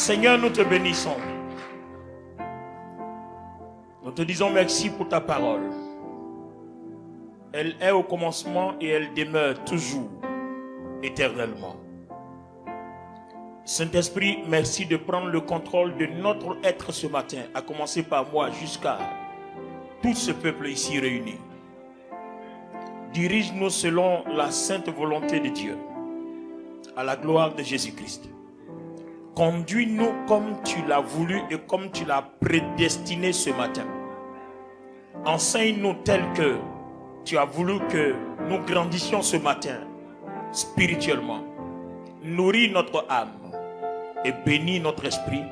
Seigneur, nous te bénissons. Nous te disons merci pour ta parole. Elle est au commencement et elle demeure toujours, éternellement. Saint-Esprit, merci de prendre le contrôle de notre être ce matin, à commencer par moi jusqu'à tout ce peuple ici réuni. Dirige-nous selon la sainte volonté de Dieu, à la gloire de Jésus-Christ. Conduis-nous comme tu l'as voulu et comme tu l'as prédestiné ce matin. Enseigne-nous tel que tu as voulu que nous grandissions ce matin, spirituellement. Nourris notre âme et bénis notre esprit,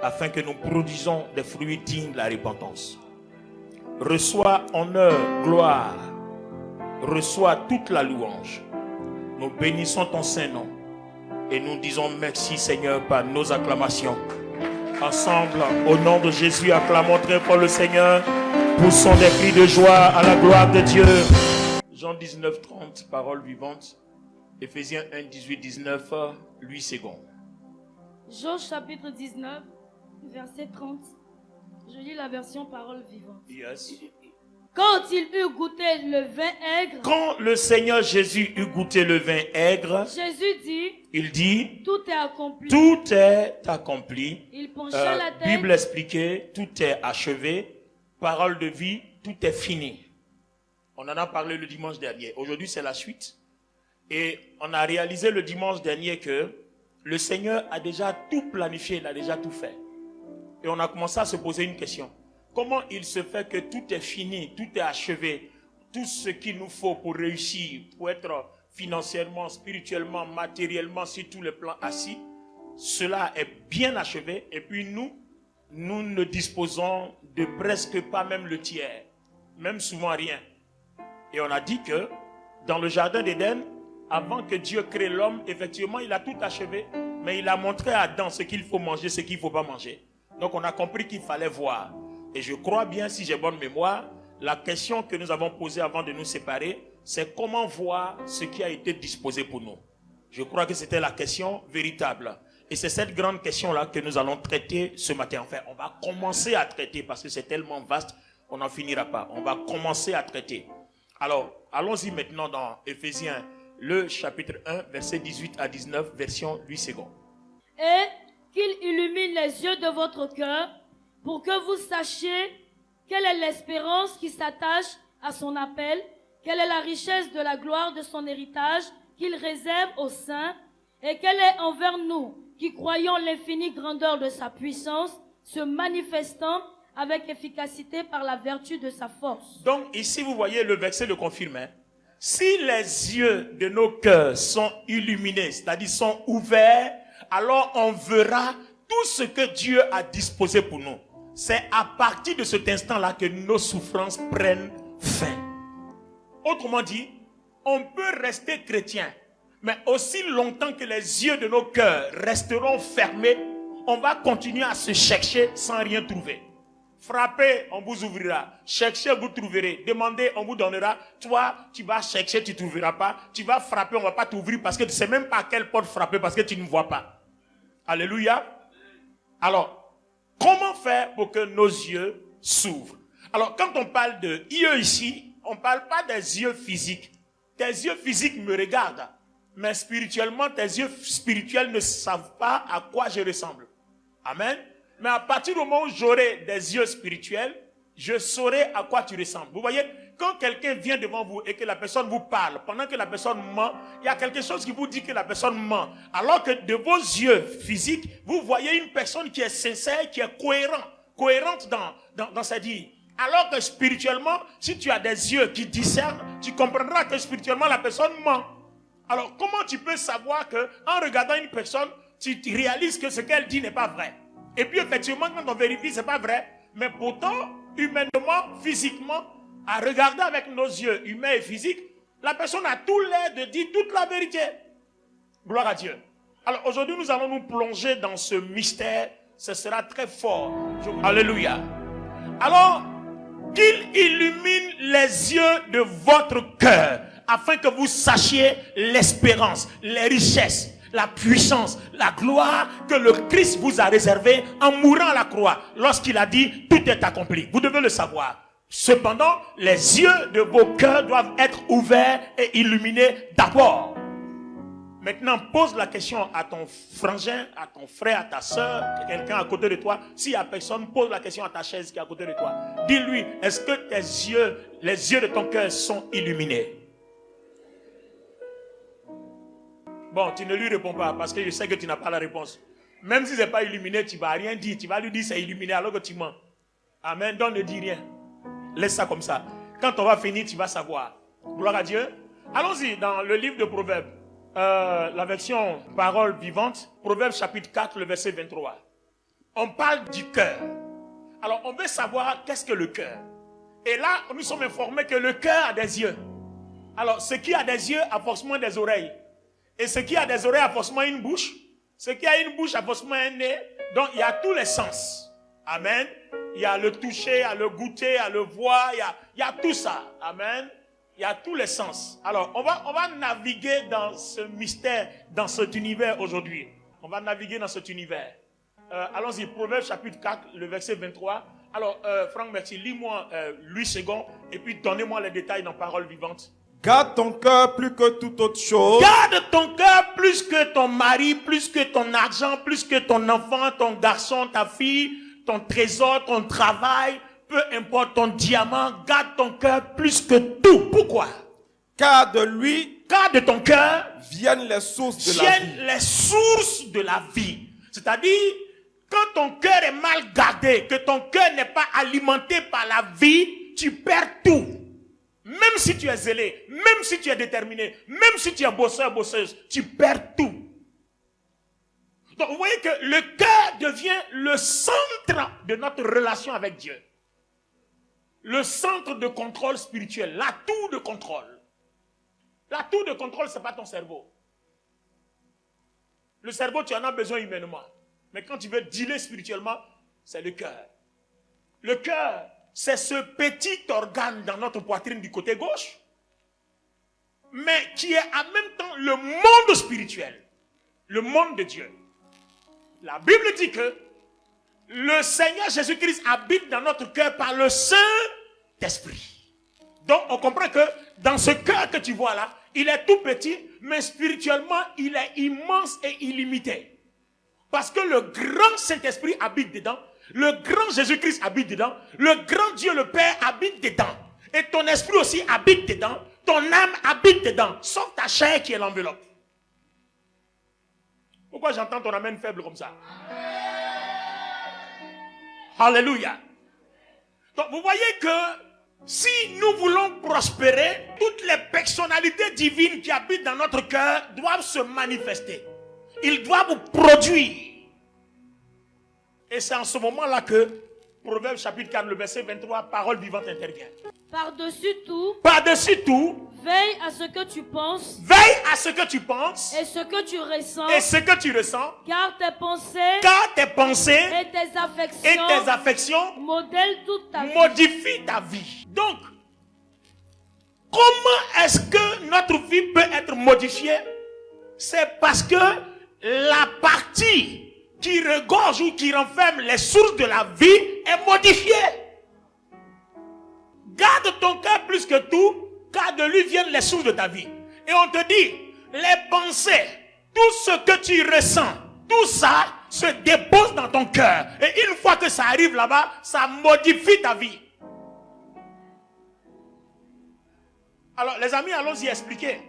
afin que nous produisons des fruits dignes de la repentance. Reçois honneur, gloire, reçois toute la louange. Nous bénissons ton Saint-Nom et nous disons merci Seigneur par nos acclamations. Ensemble, au nom de Jésus, acclamons très fort le Seigneur. Poussons des cris de joie à la gloire de Dieu. Jean 19, 30, parole vivante. Éphésiens 1, 18, 19, 8 secondes. Jean chapitre 19, verset 30. Je lis la version parole vivante. Yes. Quand il eut goûté le vin aigre, Quand le Seigneur Jésus eut goûté le vin aigre, Jésus dit, il dit, tout est accompli. tout est accompli. Il pencha la tête. Bible expliquée, tout est achevé. Parole de vie, tout est fini. On en a parlé le dimanche dernier. Aujourd'hui, c'est la suite. Et on a réalisé le dimanche dernier que le Seigneur a déjà tout planifié, il a déjà tout fait. Et on a commencé à se poser une question. Comment il se fait que tout est fini, tout est achevé, tout ce qu'il nous faut pour réussir, pour être financièrement, spirituellement, matériellement, sur tous les plans assis, cela est bien achevé. Et puis nous ne disposons de presque pas même le tiers, même souvent rien. Et on a dit que dans le jardin d'Éden, avant que Dieu crée l'homme, effectivement, il a tout achevé, mais il a montré à Adam ce qu'il faut manger, ce qu'il ne faut pas manger. Donc on a compris qu'il fallait voir. Et je crois bien, si j'ai bonne mémoire, la question que nous avons posée avant de nous séparer, c'est comment voir ce qui a été disposé pour nous. Je crois que c'était la question véritable. Et c'est cette grande question-là que nous allons traiter ce matin. Enfin, on va commencer à traiter parce que c'est tellement vaste, on n'en finira pas. On va commencer à traiter. Alors, allons-y maintenant dans Éphésiens, le chapitre 1, verset 18 à 19, version 8 secondes. Et qu'il illumine les yeux de votre cœur pour que vous sachiez quelle est l'espérance qui s'attache à son appel, quelle est la richesse de la gloire de son héritage qu'il réserve aux saints, et quelle est envers nous qui croyons l'infinie grandeur de sa puissance, se manifestant avec efficacité par la vertu de sa force. Donc ici vous voyez le verset le confirme. Hein? Si les yeux de nos cœurs sont illuminés, c'est-à-dire sont ouverts, alors on verra tout ce que Dieu a disposé pour nous. C'est à partir de cet instant-là que nos souffrances prennent fin. Autrement dit, on peut rester chrétien, mais aussi longtemps que les yeux de nos cœurs resteront fermés, on va continuer à se chercher sans rien trouver. Frappez, on vous ouvrira. Cherchez, vous trouverez. Demandez, on vous donnera. Toi, tu vas chercher, tu ne trouveras pas. Tu vas frapper, on ne va pas t'ouvrir parce que tu ne sais même pas à quelle porte frapper parce que tu ne vois pas. Alléluia. Alors, comment faire pour que nos yeux s'ouvrent? Alors, quand on parle de yeux ici, on ne parle pas des yeux physiques. Tes yeux physiques me regardent. Mais spirituellement, tes yeux spirituels ne savent pas à quoi je ressemble. Amen. Mais à partir du moment où j'aurai des yeux spirituels, je saurai à quoi tu ressembles. Vous voyez, quand quelqu'un vient devant vous et que la personne vous parle, pendant que la personne ment, il y a quelque chose qui vous dit que la personne ment. Alors que de vos yeux physiques, vous voyez une personne qui est sincère, qui est cohérente dans sa vie. Alors que spirituellement, si tu as des yeux qui discernent, tu comprendras que spirituellement la personne ment. Alors comment tu peux savoir que en regardant une personne, tu réalises que ce qu'elle dit n'est pas vrai? Et puis effectivement, quand on vérifie, c'est pas vrai. Mais pourtant, humainement, physiquement, à regarder avec nos yeux humains et physiques, la personne a tout l'air de dire toute la vérité. Gloire à Dieu. Alors aujourd'hui, nous allons nous plonger dans ce mystère. Ce sera très fort. Alléluia. Alors, qu'il illumine les yeux de votre cœur, afin que vous sachiez l'espérance, les richesses, la puissance, la gloire que le Christ vous a réservée en mourant à la croix lorsqu'il a dit tout est accompli. Vous devez le savoir. Cependant, les yeux de vos cœurs doivent être ouverts et illuminés d'abord. Maintenant, pose la question à ton frangin, à ton frère, à ta soeur, quelqu'un à côté de toi. S'il n'y a personne, pose la question à ta chaise qui est à côté de toi. Dis-lui, est-ce que tes yeux, les yeux de ton cœur sont illuminés? Bon, tu ne lui réponds pas parce que je sais que tu n'as pas la réponse. Même si ce n'est pas illuminé, tu ne vas rien dire. Tu vas lui dire c'est illuminé alors que tu mens. Amen. Donc ne dis rien. Laisse ça comme ça. Quand on va finir, tu vas savoir. Gloire à Dieu. Allons-y dans le livre de Proverbes. La version parole vivante. Proverbes chapitre 4, le verset 23. On parle du cœur. Alors on veut savoir qu'est-ce que le cœur. Et là, nous sommes informés que le cœur a des yeux. Alors ce qui a des yeux a forcément des oreilles. Et ce qui a des oreilles a forcément une bouche. Ce qui a une bouche a forcément un nez. Donc il y a tous les sens. Amen. Il y a le toucher, il y a le goûter, il y a le voir, il y a tout ça. Amen. Il y a tous les sens. Alors, on va naviguer dans ce mystère, dans cet univers aujourd'hui. On va naviguer dans cet univers. Allons-y, Proverbes chapitre 4, le verset 23. Alors, Franck, merci. Lis-moi 8 secondes et puis donnez-moi les détails dans Parole vivante. Garde ton cœur plus que toute autre chose. Garde ton cœur plus que ton mari, plus que ton argent, plus que ton enfant, ton garçon, ta fille, ton trésor, ton travail, peu importe ton diamant, garde ton cœur plus que tout. Pourquoi? Car de lui, car de ton cœur viennent les sources de la vie. Viennent les sources de la vie. C'est-à-dire, quand ton cœur est mal gardé, que ton cœur n'est pas alimenté par la vie, tu perds tout. Même si tu es zélé, même si tu es déterminé, même si tu es bosseur, bosseuse, tu perds tout. Donc vous voyez que le cœur devient le centre de notre relation avec Dieu. Le centre de contrôle spirituel, la tour de contrôle. La tour de contrôle, ce n'est pas ton cerveau. Le cerveau, tu en as besoin humainement. Mais quand tu veux dealer spirituellement, c'est le cœur. Le cœur, c'est ce petit organe dans notre poitrine du côté gauche, mais qui est en même temps le monde spirituel, le monde de Dieu. La Bible dit que le Seigneur Jésus-Christ habite dans notre cœur par le Saint-Esprit. Donc on comprend que dans ce cœur que tu vois là, il est tout petit, mais spirituellement, il est immense et illimité. Parce que le grand Saint-Esprit habite dedans, le grand Jésus-Christ habite dedans, le grand Dieu le Père habite dedans. Et ton esprit aussi habite dedans, ton âme habite dedans, sauf ta chair qui est l'enveloppe. Pourquoi j'entends ton amen faible comme ça? Alléluia. Donc vous voyez que si nous voulons prospérer, toutes les personnalités divines qui habitent dans notre cœur doivent se manifester. Ils doivent produire. Et c'est en ce moment-là que Proverbes chapitre 4, le verset 23, parole vivante intervient. Par-dessus tout, veille à ce que tu penses, et ce que tu ressens, car tes pensées et tes affections modèlent toute ta vie. Modifient ta vie. Donc, comment est-ce que notre vie peut être modifiée? C'est parce que la partie qui regorge ou qui renferme les sources de la vie est modifiée. Garde ton cœur plus que tout, car de lui viennent les sources de ta vie. Et on te dit, les pensées, tout ce que tu ressens, tout ça se dépose dans ton cœur. Et une fois que ça arrive là-bas, ça modifie ta vie. Alors les amis, allons-y expliquer.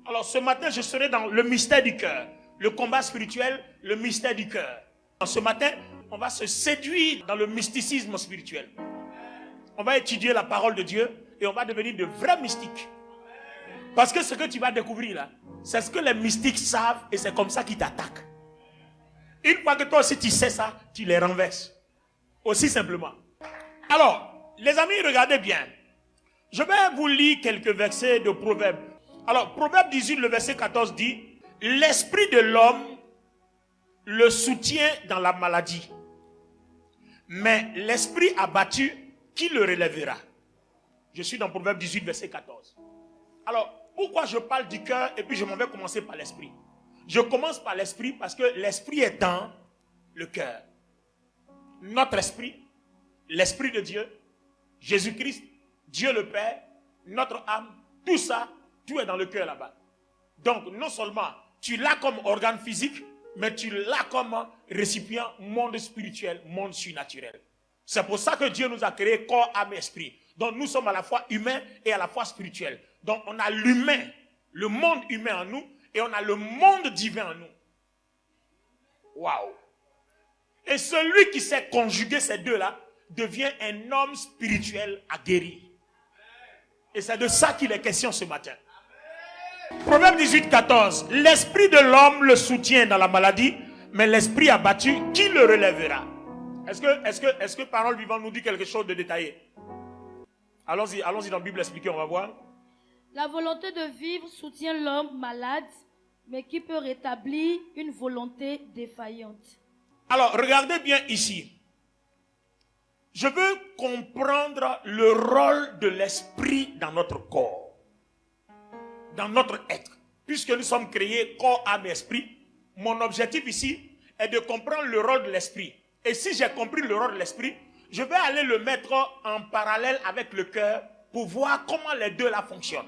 Alors ce matin, je serai dans le mystère du cœur. Le combat spirituel, le mystère du cœur. Ce matin, on va se séduire dans le mysticisme spirituel. On va étudier la parole de Dieu et on va devenir de vrais mystiques. Parce que ce que tu vas découvrir là, c'est ce que les mystiques savent et c'est comme ça qu'ils t'attaquent. Une fois que toi aussi tu sais ça, tu les renverses. Aussi simplement. Alors, les amis, regardez bien. Je vais vous lire quelques versets de Proverbes. Alors, Proverbe 18, le verset 14 dit: l'esprit de l'homme le soutient dans la maladie, mais l'esprit abattu, qui le relèvera? Je suis dans Proverbe 18, verset 14. Alors, pourquoi je parle du cœur et puis je m'en vais commencer par l'esprit? Je commence par l'esprit parce que l'esprit est dans le cœur. Notre esprit, l'esprit de Dieu, Jésus-Christ, Dieu le Père, notre âme, tout ça, tout est dans le cœur là-bas. Donc, non seulement tu l'as comme organe physique, mais tu l'as comme récipient monde spirituel, monde surnaturel. C'est pour ça que Dieu nous a créé corps, âme et esprit. Donc, nous sommes à la fois humains et à la fois spirituels. Donc, on a l'humain, le monde humain en nous, et on a le monde divin en nous. Waouh! Et celui qui sait conjuguer ces deux-là devient un homme spirituel aguerri. Et c'est de ça qu'il est question ce matin. Proverbe 18, 14. L'esprit de l'homme le soutient dans la maladie, mais l'esprit abattu, qui le relèvera? Est-ce que Parole vivante nous dit quelque chose de détaillé? Allons-y dans la Bible expliquée, on va voir. La volonté de vivre soutient l'homme malade, mais qui peut rétablir une volonté défaillante. Alors, regardez bien ici. Je veux comprendre le rôle de l'esprit dans notre corps, dans notre être. Puisque nous sommes créés corps, âme et esprit, mon objectif ici est de comprendre le rôle de l'esprit. Et si j'ai compris le rôle de l'esprit, je vais aller le mettre en parallèle avec le cœur pour voir comment les deux là fonctionnent.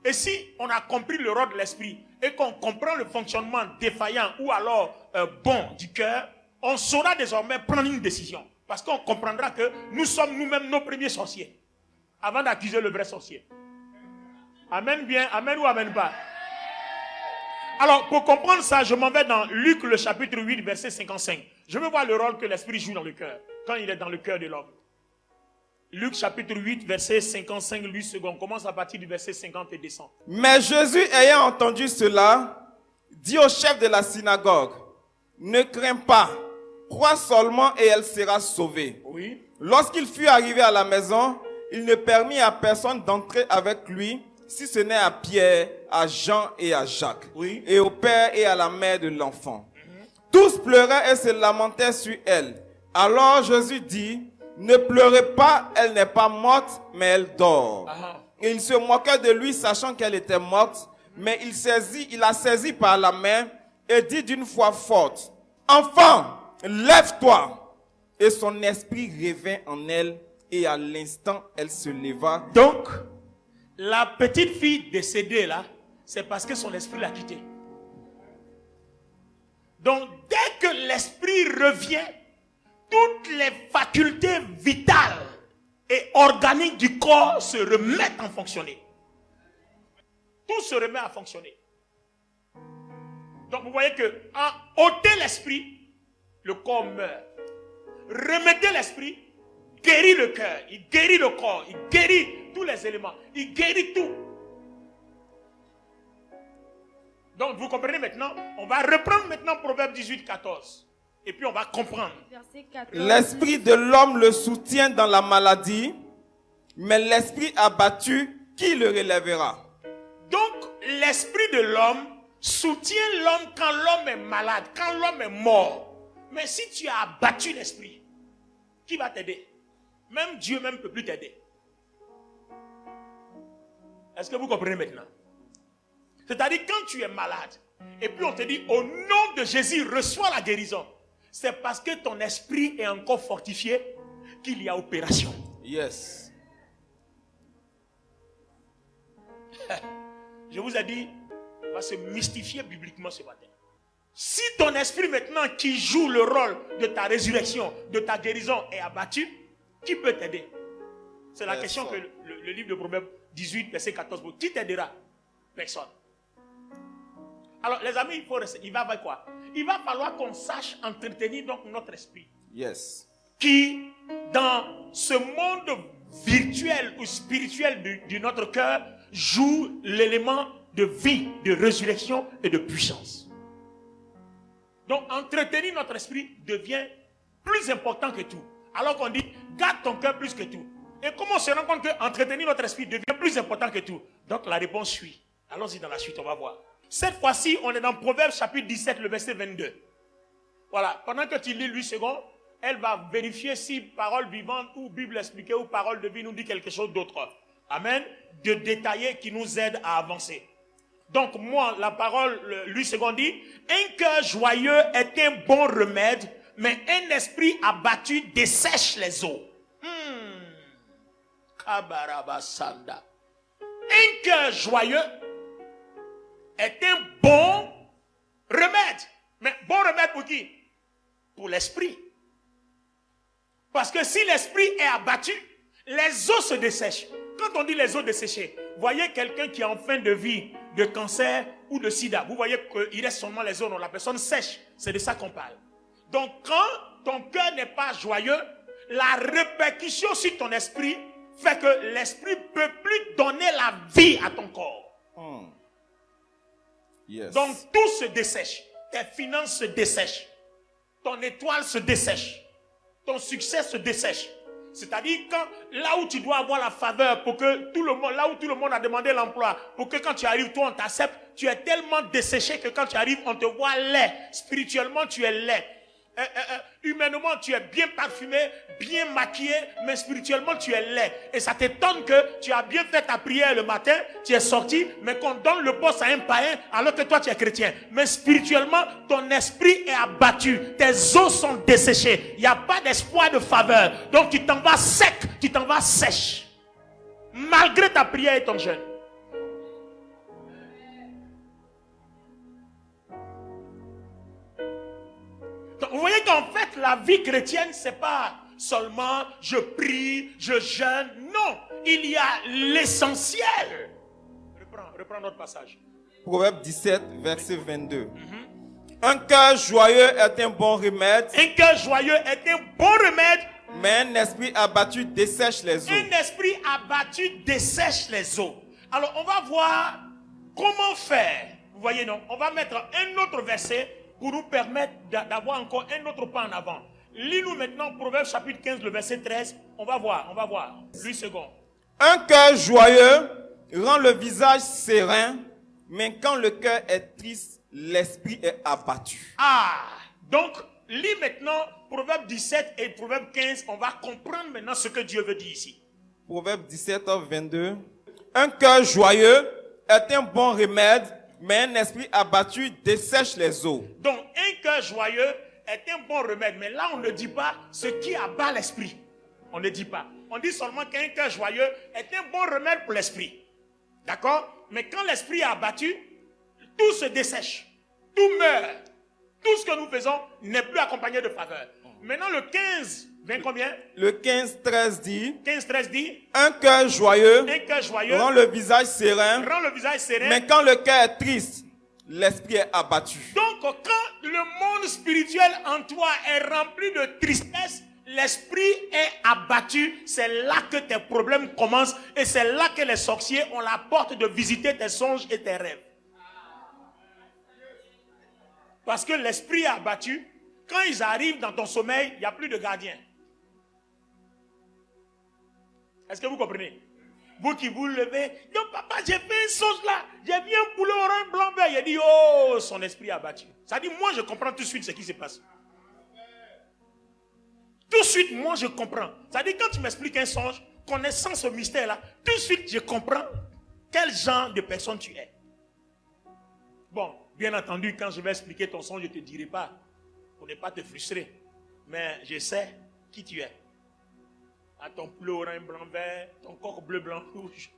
Et si on a compris le rôle de l'esprit et qu'on comprend le fonctionnement défaillant ou alors bon du cœur, on saura désormais prendre une décision. Parce qu'on comprendra que nous sommes nous-mêmes nos premiers sorciers. Avant d'accuser le vrai sorcier. Amen bien, amen ou amen pas. Alors, pour comprendre ça, je m'en vais dans Luc le chapitre 8, verset 55. Je veux voir le rôle que l'esprit joue dans le cœur, quand il est dans le cœur de l'homme. Luc chapitre 8, verset 55, 8 secondes. Commence à partir du verset 50 et descend. Mais Jésus, ayant entendu cela, dit au chef de la synagogue, ne crains pas, crois seulement et elle sera sauvée. Oui. Lorsqu'il fut arrivé à la maison, il ne permit à personne d'entrer avec lui, si ce n'est à Pierre, à Jean et à Jacques, Oui. et au père et à la mère de l'enfant. Tous pleuraient et se lamentaient sur elle. Alors Jésus dit, ne pleurez pas, elle n'est pas morte, mais elle dort. Et il se moquait de lui, sachant qu'elle était morte, mais il la saisit par la main et dit d'une voix forte, enfant, lève-toi. Et son esprit revint en elle, et à l'instant, elle se leva. Donc, la petite fille décédée là, c'est parce que son esprit l'a quittée. Donc, dès que l'esprit revient, toutes les facultés vitales et organiques du corps se remettent à fonctionner. Tout se remet à fonctionner. Donc, vous voyez que en ôter l'esprit, le corps meurt. Remettez l'esprit, guérit le cœur, il guérit le corps, il guérit tous les éléments, il guérit tout. Donc vous comprenez maintenant, on va reprendre maintenant Proverbe 18, 14. Et puis on va comprendre. Verset 14. L'esprit de l'homme le soutient dans la maladie, mais l'esprit abattu, qui le relèvera? Donc l'esprit de l'homme soutient l'homme quand l'homme est malade, quand l'homme est mort. Mais si tu as abattu l'esprit, qui va t'aider? Même Dieu même ne peut plus t'aider. Est-ce que vous comprenez maintenant? C'est-à-dire quand tu es malade, et puis on te dit au nom de Jésus, reçois la guérison. C'est parce que ton esprit est encore fortifié qu'il y a opération. Yes. Je vous ai dit, on va se mystifier bibliquement ce matin. Si ton esprit maintenant qui joue le rôle de ta résurrection, de ta guérison est abattu, qui peut t'aider? C'est la question que le livre de Proverbes 18, verset 14, qui t'aidera? Personne. Alors les amis, il va avec quoi? Il va falloir qu'on sache entretenir donc notre esprit. Yes. Qui, dans ce monde virtuel ou spirituel de notre cœur, joue l'élément de vie, de résurrection et de puissance. Donc, entretenir notre esprit devient plus important que tout. Alors qu'on dit, garde ton cœur plus que tout. Et comment on se rend compte que entretenir notre esprit devient plus important que tout? Donc, la réponse suit. Allons-y dans la suite, on va voir. Cette fois-ci, on est dans Proverbes chapitre 17, le verset 22. Voilà, pendant que tu lis 8 secondes, elle va vérifier si parole vivante ou Bible expliquée ou parole de vie nous dit quelque chose d'autre. Amen. De détailler qui nous aide à avancer. Donc moi, la parole, Louis II dit, un cœur joyeux est un bon remède, mais un esprit abattu dessèche les eaux. Kabarabasanda. Un cœur joyeux est un bon remède. Mais bon remède pour qui? Pour l'esprit. Parce que si l'esprit est abattu, les eaux se dessèchent. Quand on dit les eaux desséchées, voyez quelqu'un qui est en fin de vie de cancer ou de sida. Vous voyez qu'il reste seulement les eaux, non, la personne sèche. C'est de ça qu'on parle. Donc quand ton cœur n'est pas joyeux, la répercussion sur ton esprit fait que l'esprit ne peut plus donner la vie à ton corps. Yes. Donc tout se dessèche. Tes finances se dessèchent. Ton étoile se dessèche. Ton succès se dessèche. C'est-à-dire quand là où tu dois avoir la faveur pour que tout le monde, là où tout le monde a demandé l'emploi, pour que quand tu arrives, toi on t'accepte, tu es tellement desséché que quand tu arrives, on te voit laid. Spirituellement, tu es laid. Humainement, tu es bien parfumé, bien maquillé, mais spirituellement, tu es laid. Et ça t'étonne que tu as bien fait ta prière le matin, tu es sorti, mais qu'on donne le poste à un païen alors que toi, tu es chrétien. Mais spirituellement, ton esprit est abattu, tes os sont desséchés, il n'y a pas d'espoir de faveur. Donc, tu t'en vas sec, tu t'en vas sèche, malgré ta prière et ton jeûne. Donc, vous voyez qu'en fait, la vie chrétienne, c'est pas seulement je prie, je jeûne. Non, il y a l'essentiel. Reprends notre passage. Proverbe 17, verset 22. Un cœur joyeux est un bon remède. Un cœur joyeux est un bon remède. Mais un esprit abattu dessèche les eaux. Un esprit abattu dessèche les eaux. Alors, on va voir comment faire. Vous voyez, non? On va mettre un autre verset pour nous permettre d'avoir encore un autre pas en avant. Lis-nous maintenant Proverbe chapitre 15, le verset 13. On va voir. Louis II. Un cœur joyeux rend le visage serein, mais quand le cœur est triste, l'esprit est abattu. Donc, lis maintenant Proverbe 17 et Proverbe 15. On va comprendre maintenant ce que Dieu veut dire ici. Proverbe 17, 22. Un cœur joyeux est un bon remède, mais un esprit abattu dessèche les eaux. Donc, un cœur joyeux est un bon remède. Mais là, on ne dit pas ce qui abat l'esprit. On ne dit pas. On dit seulement qu'un cœur joyeux est un bon remède pour l'esprit. D'accord? Mais quand l'esprit est abattu, tout se dessèche. Tout meurt. Tout ce que nous faisons n'est plus accompagné de faveur. Maintenant, le 15, combien? Le 15, 13 dit. 15, 13 dit. Un cœur joyeux rend le visage serein. Mais quand le cœur est triste, l'esprit est abattu. Donc, quand le monde spirituel en toi est rempli de tristesse, l'esprit est abattu. C'est là que tes problèmes commencent. Et c'est là que les sorciers ont la porte de visiter tes songes et tes rêves. Parce que l'esprit est abattu. Quand ils arrivent dans ton sommeil, il n'y a plus de gardien. Est-ce que vous comprenez? Vous qui vous levez, donc papa, j'ai fait un songe là, j'ai vu un poulet orange blanc vert. Il a dit, oh, son esprit est abattu. Ça dit, moi je comprends tout de suite ce qui se passe. Tout de suite, moi je comprends. Ça dit, quand tu m'expliques un songe, connaissant ce mystère là, tout de suite je comprends quel genre de personne tu es. Bon, bien entendu, quand je vais expliquer ton songe, je ne te dirai pas, pour ne pas te frustrer. Mais je sais qui tu es. À ton bleu, orange, blanc, vert, ton coq bleu, blanc, rouge.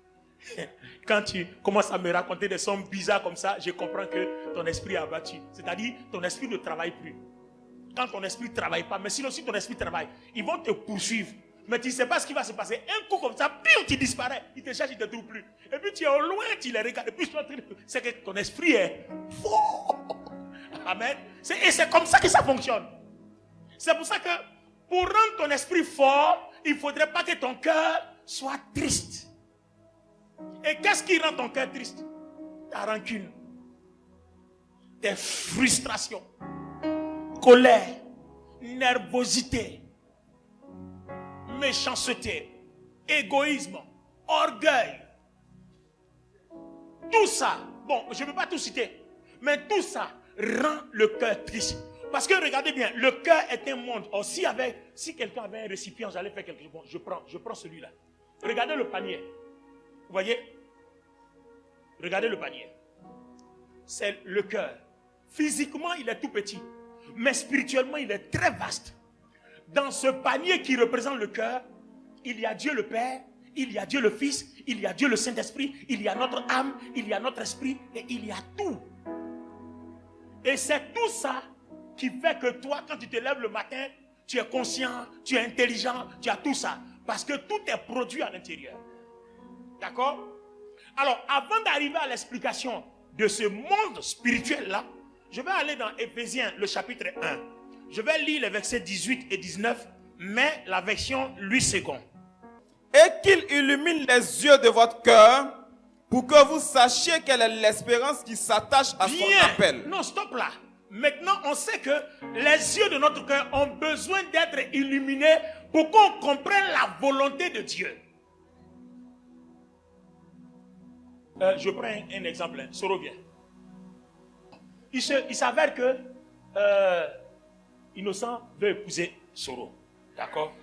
Quand tu commences à me raconter des sons bizarres comme ça, je comprends que ton esprit est abattu. C'est-à-dire, ton esprit ne travaille plus. Quand ton esprit ne travaille pas, mais sinon, si ton esprit travaille, ils vont te poursuivre. Mais tu ne sais pas ce qui va se passer. Un coup comme ça, pire, tu disparais. Ils te cherchent, ils ne te trouvent plus. Et puis tu es au loin, tu les regardes. Et puis c'est que ton esprit est fort. Amen. Et c'est comme ça que ça fonctionne. C'est pour ça que pour rendre ton esprit fort, il ne faudrait pas que ton cœur soit triste. Et qu'est-ce qui rend ton cœur triste? Ta rancune, tes frustrations, colère, nervosité, méchanceté, égoïsme, orgueil. Tout ça, bon, je ne peux pas tout citer, mais tout ça rend le cœur triste. Parce que regardez bien, le cœur est un monde. Or, si quelqu'un avait un récipient, j'allais faire quelque chose. Bon, je prends celui-là. Regardez le panier. Vous voyez? Regardez le panier. c'est le cœur. Physiquement, il est tout petit, mais spirituellement, il est très vaste. Dans ce panier qui représente le cœur, il y a Dieu le Père, il y a Dieu le Fils, il y a Dieu le Saint-Esprit, il y a notre âme, il y a notre esprit, et il y a tout. Et c'est tout ça qui fait que toi, quand tu te lèves le matin, tu es conscient, tu es intelligent, tu as tout ça. Parce que tout est produit à l'intérieur. D'accord? Alors, avant d'arriver à l'explication de ce monde spirituel-là, je vais aller dans Éphésiens, le chapitre 1. Je vais lire les versets 18 et 19, mais la version Louis II. Et qu'il illumine les yeux de votre cœur pour que vous sachiez quelle est l'espérance qui s'attache à son appel. Non, stop là. Maintenant, on sait que les yeux de notre cœur ont besoin d'être illuminés pour qu'on comprenne la volonté de Dieu. Je prends un exemple. Soro vient. Il s'avère que Innocent veut épouser Soro. D'accord?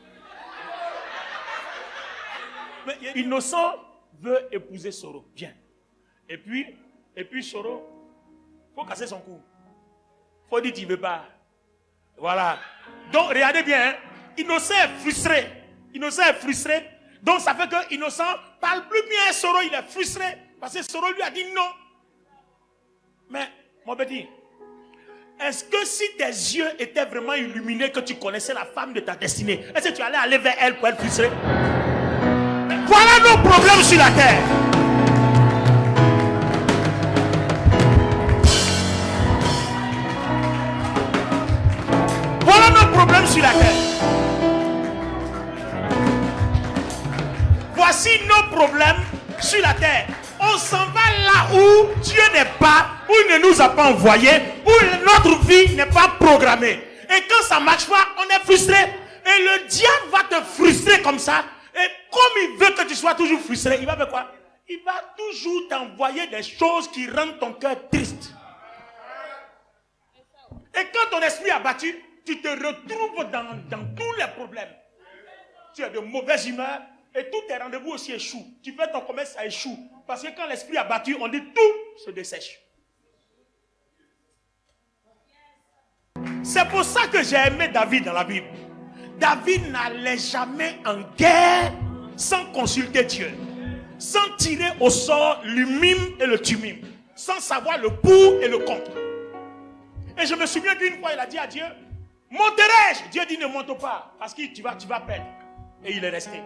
Mais Innocent veut épouser Soro. Bien. Et puis Soro, il faut casser son cou. Il faut dire qu'il ne veut pas. Voilà. Donc, regardez bien. Hein? Innocent est frustré. Innocent est frustré. Donc, ça fait que Innocent ne parle plus bien à Soro. Il est frustré. Parce que Soro lui a dit non. Mais, mon petit, est-ce que si tes yeux étaient vraiment illuminés, que tu connaissais la femme de ta destinée, est-ce que tu allais aller vers elle pour être frustré? Voilà nos problèmes sur la terre. Voilà nos problèmes sur la terre. Voici nos problèmes sur la terre. On s'en va là où Dieu n'est pas, où il ne nous a pas envoyés, où notre vie n'est pas programmée. Et quand ça ne marche pas, on est frustré. Et le diable va te frustrer comme ça. Et comme il veut que tu sois toujours frustré, il va faire quoi? Il va toujours t'envoyer des choses qui rendent ton cœur triste. Et quand ton esprit est abattu, tu te retrouves dans tous les problèmes. Tu as de mauvaises humeurs et tous tes rendez-vous aussi échouent. Tu fais ton commerce, ça échoue. Parce que quand l'esprit est abattu, on dit tout se dessèche. C'est pour ça que j'ai aimé David dans la Bible. David n'allait jamais en guerre sans consulter Dieu, sans tirer au sort l'Urim et le Thummim, sans savoir le pour et le contre. Et je me souviens qu'une fois il a dit à Dieu, monterai-je? Dieu dit ne monte pas parce que tu vas perdre. Et il est resté.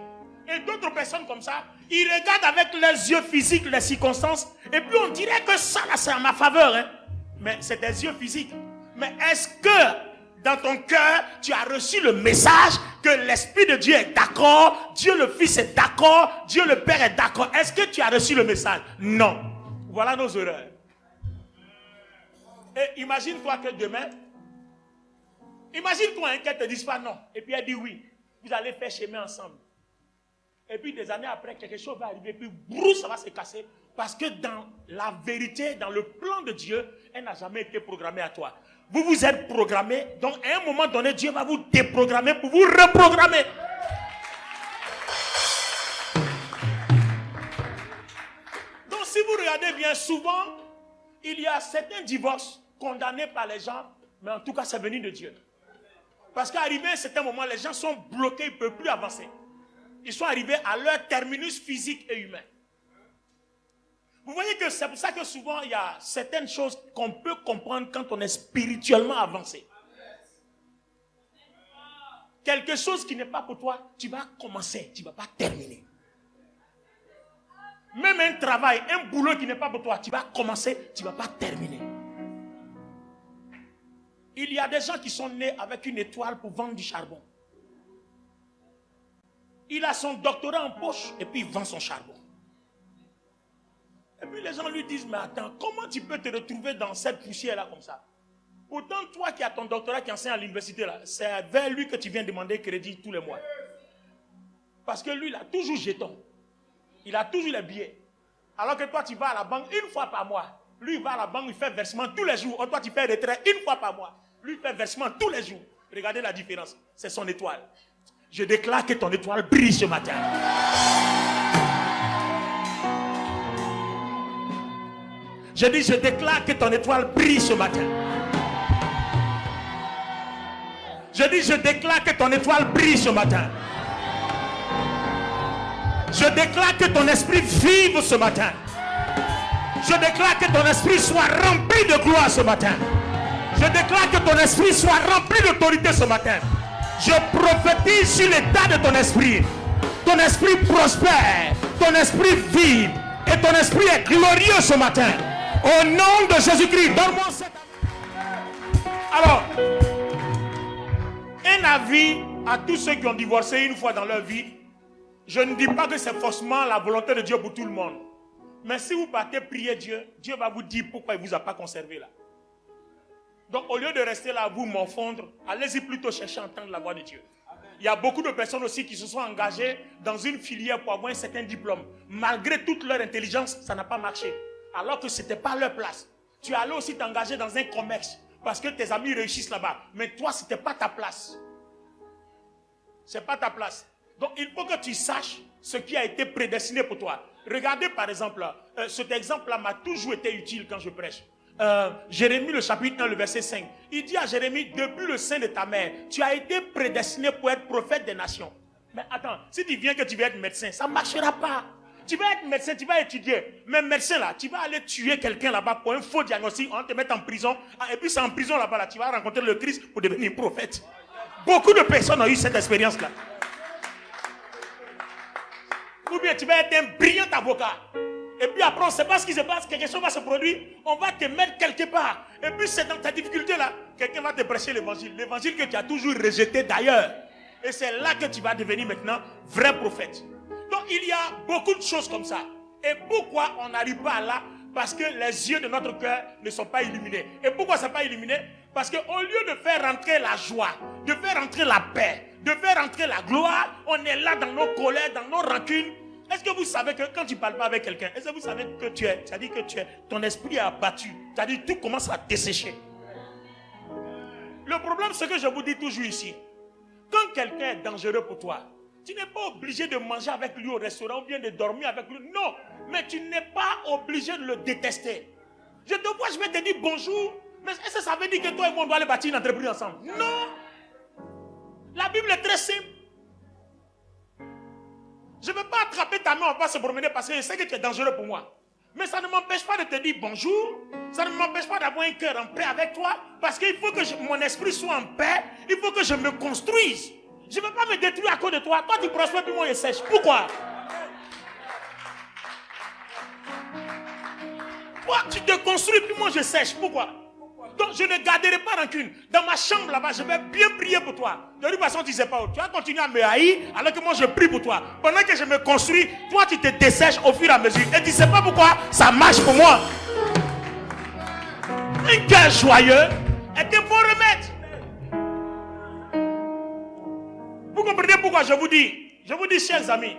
Et d'autres personnes comme ça, ils regardent avec leurs yeux physiques les circonstances et puis on dirait que ça là c'est à ma faveur. Hein? Mais c'est des yeux physiques. Mais est-ce que dans ton cœur, tu as reçu le message que l'Esprit de Dieu est d'accord, Dieu le Fils est d'accord, Dieu le Père est d'accord? Est-ce que tu as reçu le message? Non. Voilà nos erreurs. Et imagine-toi que demain, imagine-toi qu'elle te dise pas non, et puis elle dit oui. Vous allez faire chemin ensemble. Et puis des années après, quelque chose va arriver, puis brou, ça va se casser. Parce que dans la vérité, dans le plan de Dieu, elle n'a jamais été programmée à toi. Vous vous êtes programmé, donc à un moment donné, Dieu va vous déprogrammer pour vous reprogrammer. Donc si vous regardez bien, souvent, il y a certains divorces condamnés par les gens, mais en tout cas, c'est venu de Dieu. Parce qu'arrivé à un certain moment, les gens sont bloqués, ils ne peuvent plus avancer. Ils sont arrivés à leur terminus physique et humain. Vous voyez que c'est pour ça que souvent il y a certaines choses qu'on peut comprendre quand on est spirituellement avancé. Quelque chose qui n'est pas pour toi, tu vas commencer, tu ne vas pas terminer. Même un travail, un boulot qui n'est pas pour toi, tu vas commencer, tu ne vas pas terminer. Il y a des gens qui sont nés avec une étoile pour vendre du charbon. Il a son doctorat en poche et puis il vend son charbon. Et puis les gens lui disent, mais attends, comment tu peux te retrouver dans cette poussière-là comme ça? Pourtant, toi qui as ton doctorat, qui enseigne à l'université, là, c'est vers lui que tu viens demander crédit tous les mois. Parce que lui, il a toujours jeton. Il a toujours les billets. Alors que toi, tu vas à la banque une fois par mois. Lui, il va à la banque, il fait versement tous les jours. Or, toi, tu fais retrait une fois par mois. Lui, il fait versement tous les jours. Regardez la différence. C'est son étoile. Je déclare que ton étoile brille ce matin. Je dis, je déclare que ton étoile brille ce matin. Je dis, je déclare que ton étoile brille ce matin. Je déclare que ton esprit vive ce matin. Je déclare que ton esprit soit rempli de gloire ce matin. Je déclare que ton esprit soit rempli d'autorité ce matin. Je prophétise sur l'état de ton esprit. Ton esprit prospère, ton esprit vive et ton esprit est glorieux ce matin. Au nom de Jésus-Christ, donne-moi cet avis. Alors, un avis à tous ceux qui ont divorcé une fois dans leur vie. Je ne dis pas que c'est forcément la volonté de Dieu pour tout le monde. Mais si vous partez prier Dieu, Dieu va vous dire pourquoi il ne vous a pas conservé là. Donc au lieu de rester là à vous morfondre, allez-y plutôt chercher à entendre la voix de Dieu. Il y a beaucoup de personnes aussi qui se sont engagées dans une filière pour avoir un certain diplôme. Malgré toute leur intelligence, ça n'a pas marché. Alors que ce n'était pas leur place. Tu allais aussi t'engager dans un commerce parce que tes amis réussissent là-bas. Mais toi, ce n'était pas ta place. Ce n'est pas ta place. Donc il faut que tu saches ce qui a été prédestiné pour toi. Regardez par exemple, cet exemple-là m'a toujours été utile quand je prêche. Jérémie le chapitre 1, le verset 5. Il dit à Jérémie, depuis le sein de ta mère, tu as été prédestiné pour être prophète des nations. Mais attends, si tu viens que tu veux être médecin, ça ne marchera pas. Tu vas être médecin, tu vas étudier. Mais médecin là, tu vas aller tuer quelqu'un là-bas pour un faux diagnostic, on va te mettre en prison. Et puis c'est en prison là-bas, là, tu vas rencontrer le Christ pour devenir prophète. Beaucoup de personnes ont eu cette expérience-là. Ou bien tu vas être un brillant avocat. Et puis après, on ne sait pas ce qui se passe, quelque chose va se produire, on va te mettre quelque part. Et puis c'est dans ta difficulté là, quelqu'un va te prêcher l'évangile que tu as toujours rejeté d'ailleurs. Et c'est là que tu vas devenir maintenant vrai prophète. Donc il y a beaucoup de choses comme ça. Et pourquoi on n'arrive pas là? Parce que les yeux de notre cœur ne sont pas illuminés. Et pourquoi ce n'est pas illuminé? Parce qu'au lieu de faire rentrer la joie, de faire rentrer la paix, de faire rentrer la gloire, on est là dans nos colères, dans nos rancunes. Est-ce que vous savez que quand tu ne parles pas avec quelqu'un, est-ce que vous savez que c'est-à-dire que ton esprit est abattu, c'est-à-dire que tout commence à dessécher. Le problème, c'est que je vous dis toujours ici, quand quelqu'un est dangereux pour toi, tu n'es pas obligé de manger avec lui au restaurant ou bien de dormir avec lui. Non, mais tu n'es pas obligé de le détester. Je te vois, je vais te dire bonjour, mais est-ce que ça veut dire que toi et moi on doit aller bâtir une entreprise ensemble? Non. La Bible est très simple. Je ne veux pas attraper ta main, on va se promener parce que je sais que tu es dangereux pour moi. Mais ça ne m'empêche pas de te dire bonjour. Ça ne m'empêche pas d'avoir un cœur en paix avec toi. Parce qu'il faut que mon esprit soit en paix. Il faut que je me construise. Je ne veux pas me détruire à cause de toi. Toi, tu prospères, puis moi, je sèche. Pourquoi? Toi, tu te construis, puis moi, je sèche. Pourquoi? Donc, je ne garderai pas rancune. Dans ma chambre là-bas, je vais bien prier pour toi. De toute façon, tu ne sais pas où. Tu vas continuer à me haïr alors que moi, je prie pour toi. Pendant que je me construis, toi, tu te dessèches au fur et à mesure. Et tu ne sais pas pourquoi ça marche pour moi. Un cœur joyeux est un bon remède. Vous comprenez pourquoi je vous dis, chers amis,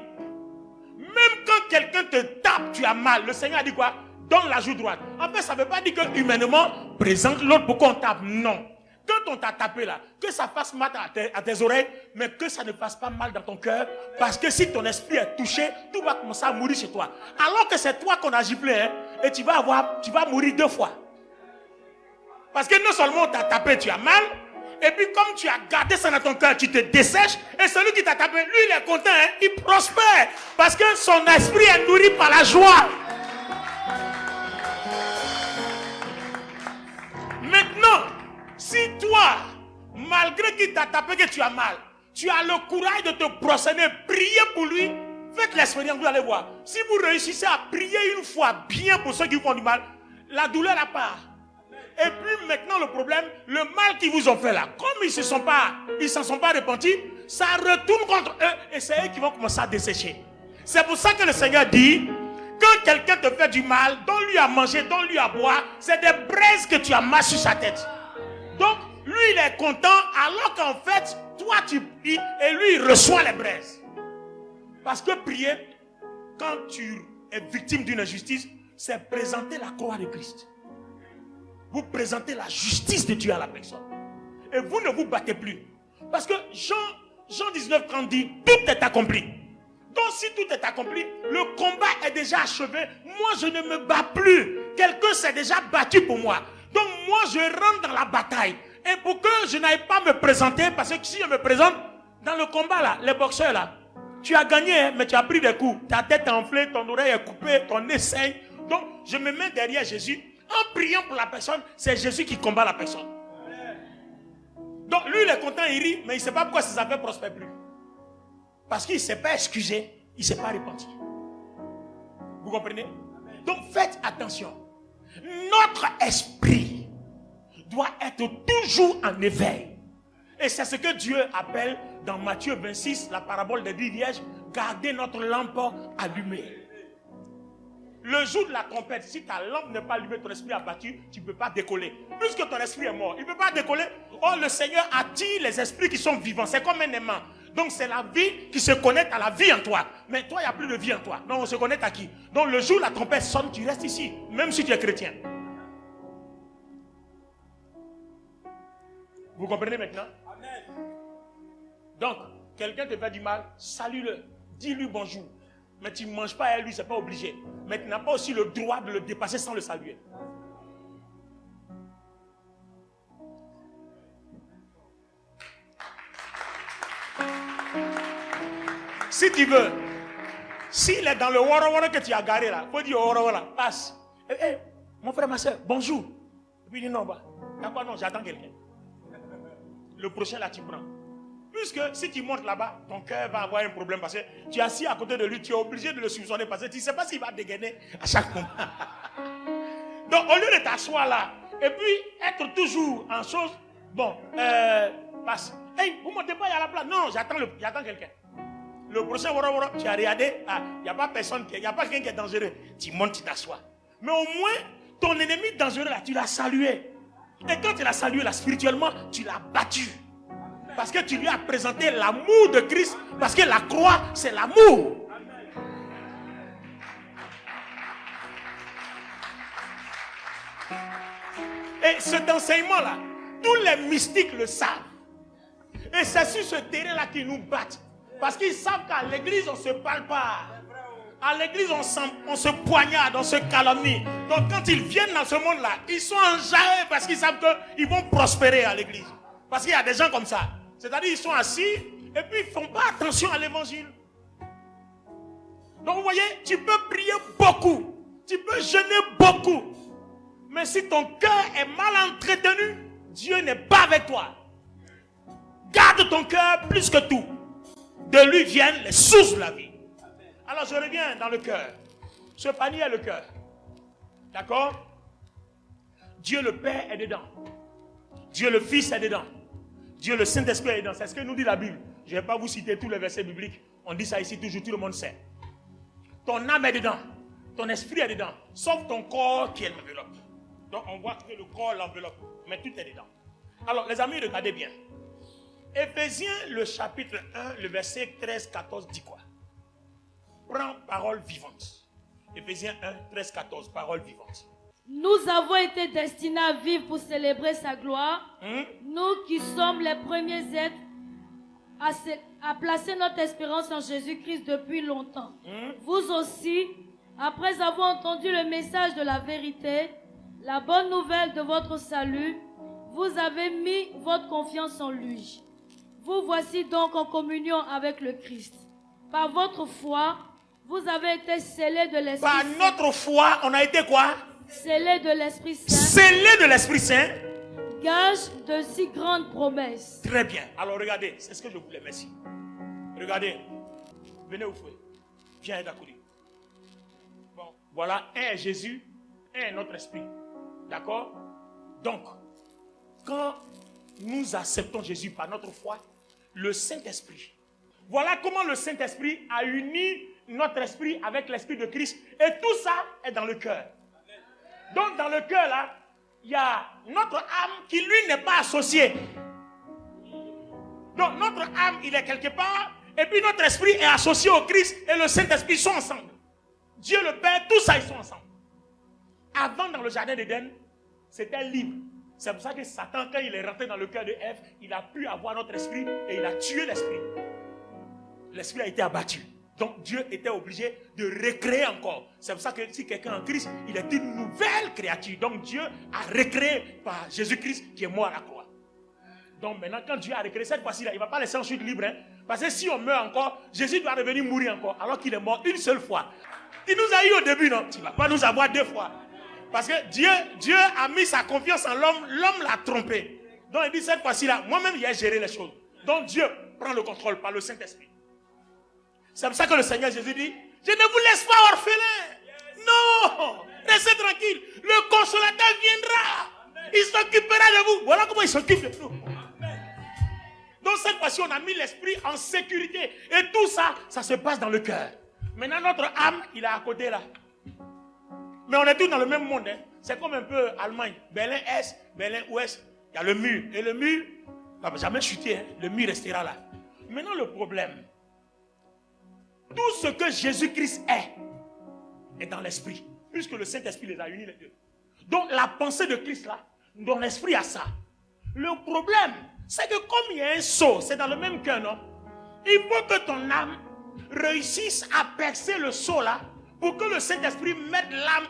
même quand quelqu'un te tape, tu as mal. Le Seigneur a dit quoi? Donne la joue droite. En fait, ça ne veut pas dire que humainement, présente l'autre pour qu'on tape. Non. Quand on t'a tapé là, que ça fasse mal à tes oreilles, mais que ça ne fasse pas mal dans ton cœur. Parce que si ton esprit est touché, tout va commencer à mourir chez toi. Alors que c'est toi qu'on a giflé, hein, et tu vas mourir 2 fois. Parce que non seulement on t'a tapé, tu as mal, et puis comme tu as gardé ça dans ton cœur, tu te dessèches, et celui qui t'a tapé, lui il est content, hein, il prospère. Parce que son esprit est nourri par la joie. Maintenant, si toi, malgré qu'il t'a tapé que tu as mal, tu as le courage de te prosterner, prier pour lui, faites l'expérience, vous allez voir. Si vous réussissez à prier une fois bien pour ceux qui vous font du mal, la douleur la part. Et puis maintenant le problème, le mal qu'ils vous ont fait là, comme ils ne s'en sont pas repentis, ça retourne contre eux et c'est eux qui vont commencer à dessécher. C'est pour ça que le Seigneur dit, quand quelqu'un te fait du mal, donne-lui à manger, donne-lui à boire, c'est des braises que tu amasses sur sa tête. Donc, lui, il est content, alors qu'en fait, toi, tu pries et lui, il reçoit les braises. Parce que prier, quand tu es victime d'une injustice, c'est présenter la croix de Christ. Vous présentez la justice de Dieu à la personne. Et vous ne vous battez plus. Parce que Jean 19:30 dit, tout est accompli. Donc si tout est accompli, le combat est déjà achevé. Moi je ne me bats plus. quelqu'un s'est déjà battu pour moi. Donc moi, je rentre dans la bataille. Et pour que je n'aille pas me présenter, parce que si je me présente dans le combat là, les boxeurs là, tu as gagné, hein, mais tu as pris des coups. Ta tête est enflée, ton oreille est coupée, ton nez saigne. Donc je me mets derrière Jésus. En priant pour la personne, c'est Jésus qui combat la personne. Donc lui, il est content, il rit, mais il ne sait pas pourquoi ses affaires ne prospèrent plus. Parce qu'il ne s'est pas excusé, il ne s'est pas repenti. Vous comprenez? Donc faites attention. Notre esprit doit être toujours en éveil. Et c'est ce que Dieu appelle dans Matthieu 26, la parabole des 10 vierges, garder notre lampe allumée. Le jour de la trompette, si ta lampe n'est pas allumée, ton esprit abattu, tu ne peux pas décoller. Puisque ton esprit est mort, il ne peut pas décoller. Oh, le Seigneur attire les esprits qui sont vivants. C'est comme un aimant. Donc c'est la vie qui se connecte à la vie en toi. Mais toi, il n'y a plus de vie en toi. Donc on se connecte à qui? Donc le jour où la trompette sonne, tu restes ici, même si tu es chrétien. Vous comprenez maintenant? Amen. Donc, quelqu'un te fait du mal, salue-le, dis-lui bonjour. Mais tu ne manges pas à lui, ce n'est pas obligé. Mais tu n'as pas aussi le droit de le dépasser sans le saluer. Si tu veux, s'il est dans le wara que tu as garé là, il faut dire wara, passe. Hey, mon frère, ma soeur, bonjour. Et puis il dit non, d'accord, non, j'attends quelqu'un. Le prochain là, tu prends. Puisque si tu montes là-bas, ton cœur va avoir un problème parce que tu es assis à côté de lui, tu es obligé de le soupçonner parce que tu ne sais pas s'il va dégainer à chaque moment. Donc au lieu de t'asseoir là, et puis être toujours en chose, bon, passe. Hey, vous ne montez pas, il y a la place. Non, j'attends quelqu'un. Le prochain, tu as regardé, il n'y a pas personne, il n'y a pas quelqu'un qui est dangereux. Tu montes, tu t'assois. Mais au moins, ton ennemi dangereux là, tu l'as salué. Et quand tu l'as salué là, spirituellement, tu l'as battu. Parce que tu lui as présenté l'amour de Christ. Parce que la croix, c'est l'amour. Et cet enseignement-là, tous les mystiques le savent. Et c'est sur ce terrain-là qu'ils nous battent. Parce qu'ils savent qu'à l'église, on ne se parle pas. À l'église, on se poignarde, on se calomnie. Donc quand ils viennent dans ce monde-là, ils sont enjaillés parce qu'ils savent qu'ils vont prospérer à l'église. Parce qu'il y a des gens comme ça. C'est-à-dire ils sont assis et puis ils ne font pas attention à l'évangile. Donc vous voyez, tu peux prier beaucoup. Tu peux jeûner beaucoup. Mais si ton cœur est mal entretenu, Dieu n'est pas avec toi. Garde ton cœur plus que tout. De lui viennent les sources de la vie. Alors je reviens dans le cœur. Ce panier est le cœur. D'accord? Dieu le Père est dedans. Dieu le Fils est dedans. Dieu le Saint-Esprit est dedans. C'est ce que nous dit la Bible. Je ne vais pas vous citer tous les versets bibliques. On dit ça ici toujours, tout le monde sait. Ton âme est dedans. Ton esprit est dedans. Sauf ton corps qui est l'enveloppe. Donc on voit que le corps l'enveloppe. Mais tout est dedans. Alors les amis, regardez bien. Éphésiens, le chapitre 1, le verset 13-14 dit quoi? Prends parole vivante. Éphésiens 1, 13-14, parole vivante. Nous avons été destinés à vivre pour célébrer sa gloire. Nous qui sommes les premiers êtres à placer notre espérance en Jésus-Christ depuis longtemps. Vous aussi, après avoir entendu le message de la vérité, la bonne nouvelle de votre salut, vous avez mis votre confiance en lui. Vous voici donc en communion avec le Christ. Par votre foi, vous avez été scellés de l'Esprit Saint. Par notre foi, on a été quoi? Scellés de l'Esprit Saint. Scellés de l'Esprit Saint. Gage de si grandes promesses. Très bien. Alors regardez, c'est ce que je voulais. Merci. Regardez. Venez vous fouet. Viens Dakoudi. Bon, voilà, un est Jésus, un est notre esprit. D'accord? Donc, quand nous acceptons Jésus par notre foi, le Saint-Esprit. Voilà comment le Saint-Esprit a uni notre esprit avec l'esprit de Christ. Et tout ça est dans le cœur. Donc dans le cœur là, il y a notre âme qui lui n'est pas associée. Donc notre âme, il est quelque part, et puis notre esprit est associé au Christ et le Saint-Esprit sont ensemble. Dieu le Père, tout ça ils sont ensemble. Avant dans le jardin d'Éden, c'était libre. C'est pour ça que Satan, quand il est rentré dans le cœur de Ève, il a pu avoir notre esprit et il a tué l'esprit. L'esprit a été abattu. Donc Dieu était obligé de recréer encore. C'est pour ça que si quelqu'un est en Christ, il est une nouvelle créature. Donc Dieu a recréé par Jésus-Christ qui est mort à la croix. Donc maintenant, quand Dieu a recréé cette fois-ci-là, il ne va pas laisser ensuite libre. Hein? Parce que si on meurt encore, Jésus doit revenir mourir encore, alors qu'il est mort une seule fois. Il nous a eu au début, non? Il ne va pas nous avoir 2 fois. Parce que Dieu a mis sa confiance en l'homme, l'homme l'a trompé. Donc il dit cette fois-ci-là, moi-même il a géré les choses. Donc Dieu prend le contrôle par le Saint-Esprit. C'est pour ça que le Seigneur Jésus dit, je ne vous laisse pas orphelin. Non, restez tranquille. Le consolateur viendra. Il s'occupera de vous. Voilà comment il s'occupe de nous. Donc cette fois-ci, on a mis l'esprit en sécurité. Et tout ça, ça se passe dans le cœur. Maintenant, notre âme, il est à côté là. Mais on est tous dans le même monde. Hein. C'est comme un peu Allemagne. Berlin-Est, Berlin-Ouest. Il y a le mur. Et le mur ne va jamais chuter. Hein. Le mur restera là. Maintenant, le problème. Tout ce que Jésus-Christ est dans l'esprit. Puisque le Saint-Esprit les a unis les deux. Donc la pensée de Christ là, dans l'esprit a ça. Le problème, c'est que comme il y a un seau, c'est dans le même cœur, non? Il faut que ton âme réussisse à percer le seau là, pour que le Saint-Esprit mette l'âme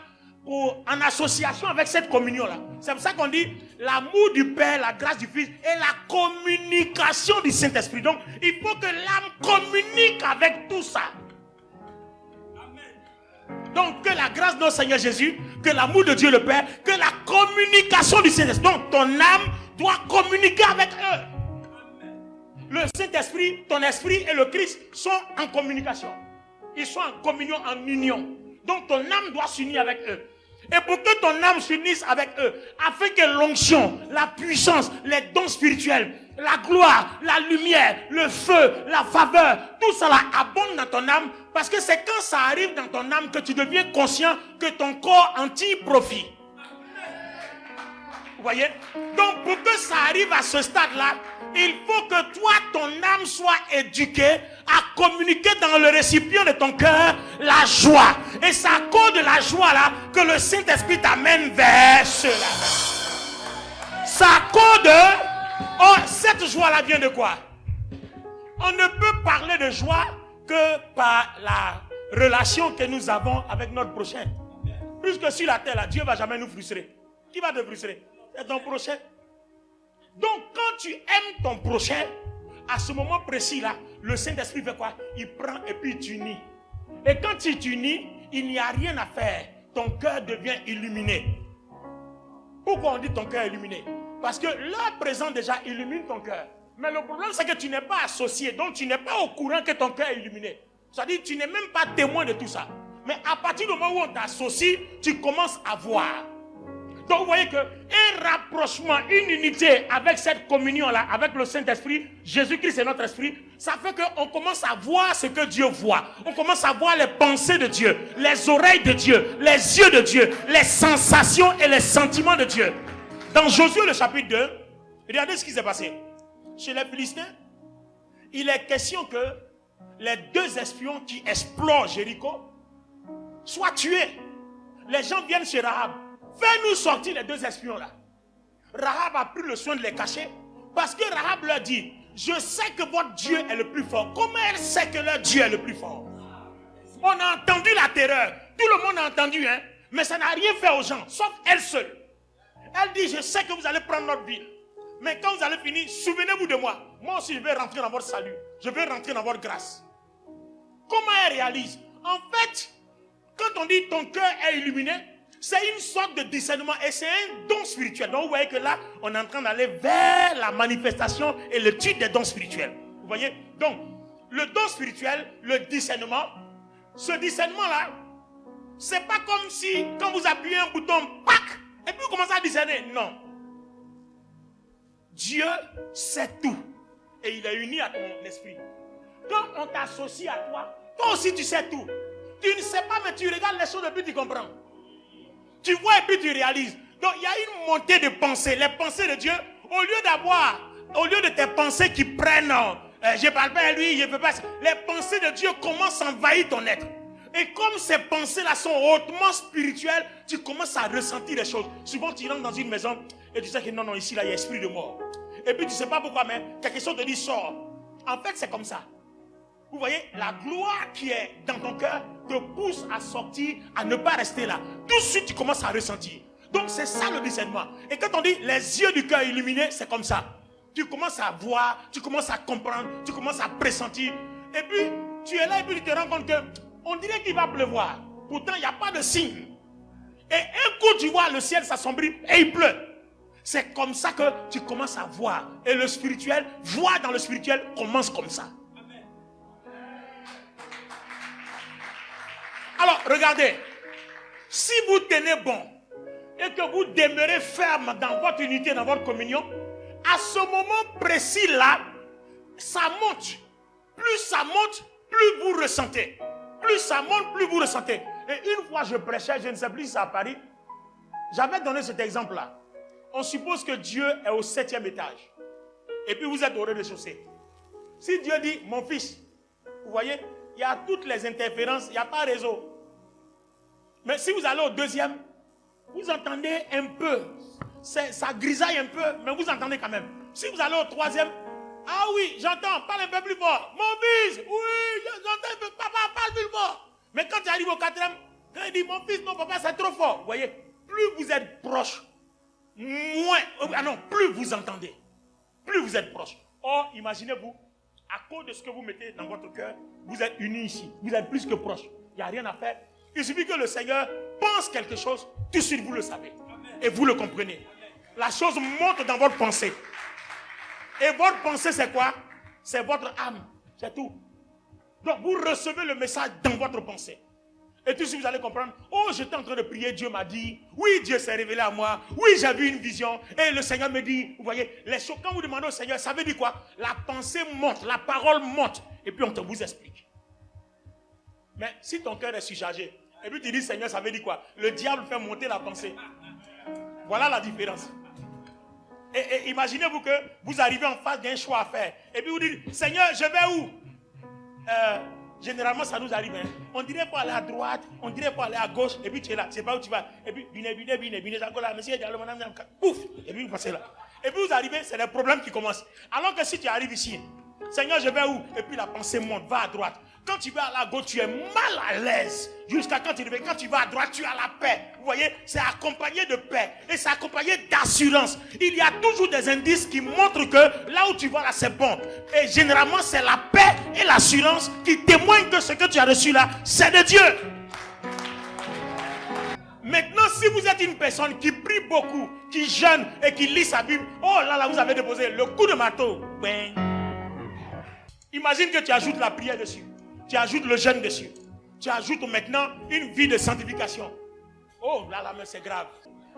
en association avec cette communion-là. C'est pour ça qu'on dit l'amour du Père, la grâce du Fils et la communication du Saint-Esprit. Donc, il faut que l'âme communique avec tout ça. Donc, que la grâce de notre Seigneur Jésus, que l'amour de Dieu le Père, que la communication du Saint-Esprit. Donc, ton âme doit communiquer avec eux. Le Saint-Esprit, ton esprit et le Christ sont en communication. Ils sont en communion, en union. Donc, ton âme doit s'unir avec eux. Et pour que ton âme s'unisse avec eux, afin que l'onction, la puissance, les dons spirituels, la gloire, la lumière, le feu, la faveur, tout ça là abonde dans ton âme. Parce que c'est quand ça arrive dans ton âme que tu deviens conscient que ton corps en tire profit. Vous voyez? Donc pour que ça arrive à ce stade-là, il faut que toi, ton âme soit éduquée à communiquer dans le récipient de ton cœur la joie. Et c'est à cause de la joie là que le Saint-Esprit t'amène vers cela. C'est à cause de... Oh, cette joie-là vient de quoi? On ne peut parler de joie que par la relation que nous avons avec notre prochain. Puisque sur la terre, là, Dieu ne va jamais nous frustrer. Qui va te frustrer? C'est ton prochain. Donc, quand tu aimes ton prochain, à ce moment précis-là, le Saint-Esprit fait quoi? Il prend et puis il t'unit. Et quand tu t'unis, il n'y a rien à faire. Ton cœur devient illuminé. Pourquoi on dit ton cœur illuminé? Parce que l'heure présente déjà illumine ton cœur. Mais le problème, c'est que tu n'es pas associé. Donc, tu n'es pas au courant que ton cœur est illuminé. C'est-à-dire que tu n'es même pas témoin de tout ça. Mais à partir du moment où on t'associe, tu commences à voir. Donc, vous voyez qu'un rapprochement, une unité avec cette communion-là, avec le Saint-Esprit, Jésus-Christ est notre esprit, ça fait qu'on commence à voir ce que Dieu voit. On commence à voir les pensées de Dieu, les oreilles de Dieu, les yeux de Dieu, les sensations et les sentiments de Dieu. Dans Josué, le chapitre 2, regardez ce qui s'est passé. Chez les Philistins, il est question que les 2 espions qui explorent Jéricho soient tués. Les gens viennent chez Rahab. Fais-nous sortir les 2 espions là. Rahab a pris le soin de les cacher. Parce que Rahab leur dit, je sais que votre Dieu est le plus fort. Comment elle sait que leur Dieu est le plus fort? On a entendu la terreur. Tout le monde a entendu, hein. Mais ça n'a rien fait aux gens, sauf elle seule. Elle dit, je sais que vous allez prendre notre ville. Mais quand vous allez finir, souvenez-vous de moi. Moi aussi, je vais rentrer dans votre salut. Je vais rentrer dans votre grâce. Comment elle réalise? En fait, quand on dit ton cœur est illuminé, c'est une sorte de discernement et c'est un don spirituel. Donc vous voyez que là, on est en train d'aller vers la manifestation et le titre des dons spirituels. Vous voyez? Donc, le don spirituel, le discernement, ce discernement-là, c'est pas comme si, quand vous appuyez un bouton, pac, et puis vous commencez à discerner. Non. Dieu sait tout. Et il est uni à ton esprit. Quand on t'associe à toi, toi aussi tu sais tout. Tu ne sais pas, mais tu regardes les choses et puis tu comprends. Tu vois et puis tu réalises. Donc il y a une montée de pensées. Les pensées de Dieu, au lieu de tes pensées qui prennent, je ne parle pas à lui, je ne peux pas. Les pensées de Dieu commencent à envahir ton être. Et comme ces pensées-là sont hautement spirituelles, tu commences à ressentir les choses. Souvent tu rentres dans une maison et tu sais que non, ici là il y a esprit de mort. Et puis tu ne sais pas pourquoi, mais quelque chose te dit sort. En fait c'est comme ça. Vous voyez, la gloire qui est dans ton cœur te pousse à sortir, à ne pas rester là. Tout de suite, tu commences à ressentir. Donc, c'est ça le discernement. Et quand on dit les yeux du cœur illuminés, c'est comme ça. Tu commences à voir, tu commences à comprendre, tu commences à pressentir. Et puis, tu es là et puis tu te rends compte que on dirait qu'il va pleuvoir. Pourtant, il n'y a pas de signe. Et un coup, tu vois le ciel s'assombrit et il pleut. C'est comme ça que tu commences à voir. Et le spirituel, voir dans le spirituel commence comme ça. Alors, regardez. Si vous tenez bon et que vous demeurez ferme dans votre unité, dans votre communion, à ce moment précis-là, ça monte. Plus ça monte, plus vous ressentez. Plus ça monte, plus vous ressentez. Et une fois je prêchais, je ne sais plus si c'est à Paris, j'avais donné cet exemple-là. On suppose que Dieu est au 7e étage. Et puis vous êtes au rez-de-chaussée. Si Dieu dit, mon fils, vous voyez, il y a toutes les interférences, il n'y a pas réseau. Mais si vous allez au 2e, vous entendez un peu. Ça grisaille un peu, mais vous entendez quand même. Si vous allez au 3e, ah oui, j'entends, parle un peu plus fort. Mon fils, oui, j'entends un peu, papa, parle plus fort. Mais quand tu arrives au 4e, quand il dit, mon fils, non, papa, c'est trop fort. Vous voyez, plus vous êtes proche, plus vous entendez. Plus vous êtes proche. Or, imaginez-vous, à cause de ce que vous mettez dans votre cœur, vous êtes unis ici. Vous êtes plus que proches. Il n'y a rien à faire. Il suffit que le Seigneur pense quelque chose, tout de suite vous le savez. Et vous le comprenez. La chose monte dans votre pensée. Et votre pensée, c'est quoi? C'est votre âme. C'est tout. Donc, vous recevez le message dans votre pensée. Et tout de suite, vous allez comprendre. Oh, j'étais en train de prier, Dieu m'a dit. Oui, Dieu s'est révélé à moi. Oui, j'ai vu une vision. Et le Seigneur me dit, vous voyez, les choses, quand vous demandez au Seigneur, ça veut dire quoi? La pensée monte, la parole monte. Et puis, on te vous explique. Mais si ton cœur est surchargé, et puis tu dis, Seigneur, ça veut dire quoi? Le diable fait monter la pensée. Voilà la différence. Et imaginez-vous que vous arrivez en face d'un choix à faire. Et puis vous dites, Seigneur, je vais où? Généralement, ça nous arrive. Hein. On dirait pour aller à droite, on dirait pour aller à gauche, et puis tu es là, tu ne sais pas où tu vas. Et puis, pouf, et puis vous passez là. Et puis vous arrivez, c'est les problèmes qui commencent. Alors que si tu arrives ici, Seigneur, je vais où? Et puis la pensée monte, va à droite. Quand tu vas à la gauche, tu es mal à l'aise. Jusqu'à quand tu vas à droite, tu as la paix. Vous voyez, c'est accompagné de paix. Et c'est accompagné d'assurance. Il y a toujours des indices qui montrent que là où tu vas là, c'est bon. Et généralement, c'est la paix et l'assurance qui témoignent que ce que tu as reçu là, c'est de Dieu. Maintenant, si vous êtes une personne qui prie beaucoup, qui jeûne et qui lit sa Bible, oh là, vous avez déposé le coup de marteau. Ben. Imagine que tu ajoutes la prière dessus. Tu ajoutes le jeûne dessus. Tu ajoutes maintenant une vie de sanctification. Oh là, mais c'est grave.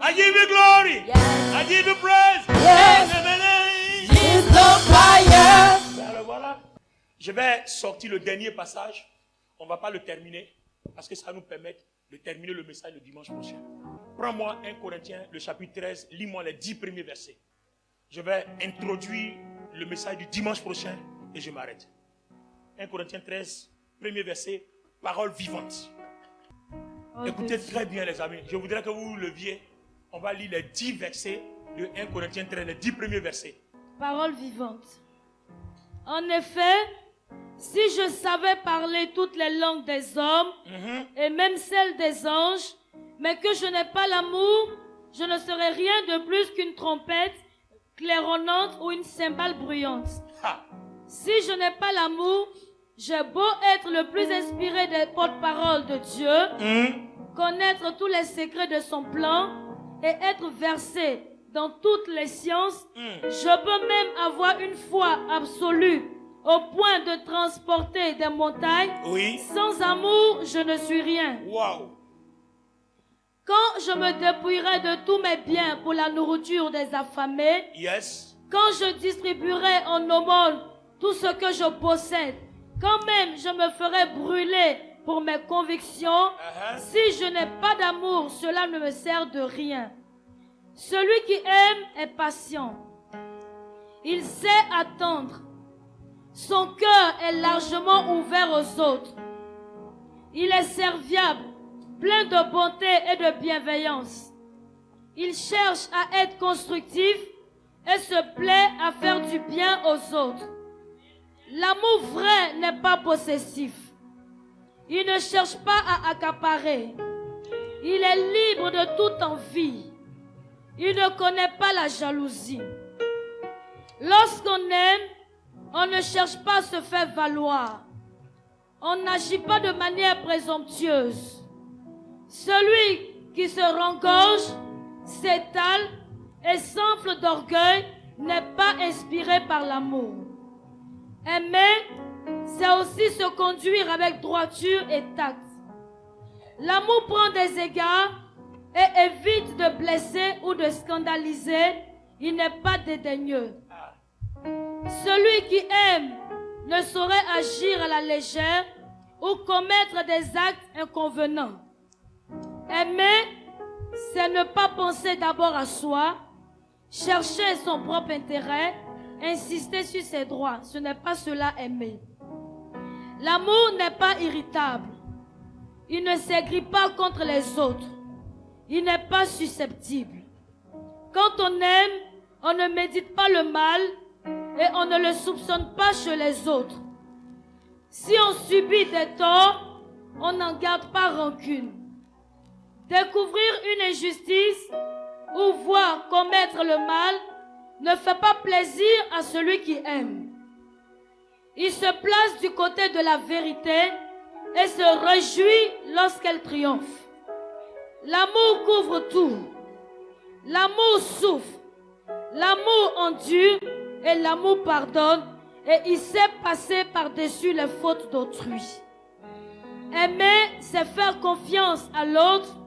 I give you glory. Yes. I give you praise. Yes. He's the fire. Alors voilà. Je vais sortir le dernier passage. On ne va pas le terminer. Parce que ça va nous permettre de terminer le message le dimanche prochain. Prends-moi 1 Corinthiens, le chapitre 13. Lis-moi les 10 premiers versets. Je vais introduire le message du dimanche prochain et je m'arrête. 1 Corinthiens 13. Premier verset, parole vivante. Écoutez très bien les amis. Je voudrais que vous vous leviez. On va lire les 10 versets de 1 Corinthiens 13, les 10 premiers versets. Parole vivante. En effet, si je savais parler toutes les langues des hommes et même celles des anges, mais que je n'ai pas l'amour, je ne serais rien de plus qu'une trompette claironnante ou une cymbale bruyante. Si je n'ai pas l'amour, j'ai beau être le plus inspiré des porte-paroles de Dieu, connaître tous les secrets de son plan et être versé dans toutes les sciences, je peux même avoir une foi absolue au point de transporter des montagnes. Oui. Sans amour, je ne suis rien. Wow. Quand je me dépouillerai de tous mes biens pour la nourriture des affamés, Yes. quand je distribuerai en aumône tout ce que je possède, quand même je me ferai brûler pour mes convictions, si je n'ai pas d'amour, cela ne me sert de rien. Celui qui aime est patient. Il sait attendre. Son cœur est largement ouvert aux autres. Il est serviable, plein de bonté et de bienveillance. Il cherche à être constructif et se plaît à faire du bien aux autres. L'amour vrai n'est pas possessif. Il ne cherche pas à accaparer. Il est libre de toute envie. Il ne connaît pas la jalousie. Lorsqu'on aime, on ne cherche pas à se faire valoir. On n'agit pas de manière présomptueuse. Celui qui se rengorge, s'étale et s'enfle d'orgueil n'est pas inspiré par l'amour. Aimer, c'est aussi se conduire avec droiture et tact. L'amour prend des égards et évite de blesser ou de scandaliser. Il n'est pas dédaigneux. Celui qui aime ne saurait agir à la légère ou commettre des actes inconvenants. Aimer, c'est ne pas penser d'abord à soi, chercher son propre intérêt, insister sur ses droits. Ce n'est pas cela aimer. L'amour n'est pas irritable. Il ne s'aigrit pas contre les autres. Il n'est pas susceptible. Quand on aime, on ne médite pas le mal et on ne le soupçonne pas chez les autres. Si on subit des torts, on n'en garde pas rancune. Découvrir une injustice ou voir commettre le mal ne fait pas plaisir à celui qui aime. Il se place du côté de la vérité et se réjouit lorsqu'elle triomphe. L'amour couvre tout. L'amour souffre. L'amour endure et l'amour pardonne et il sait passer par-dessus les fautes d'autrui. Aimer, c'est faire confiance à l'autre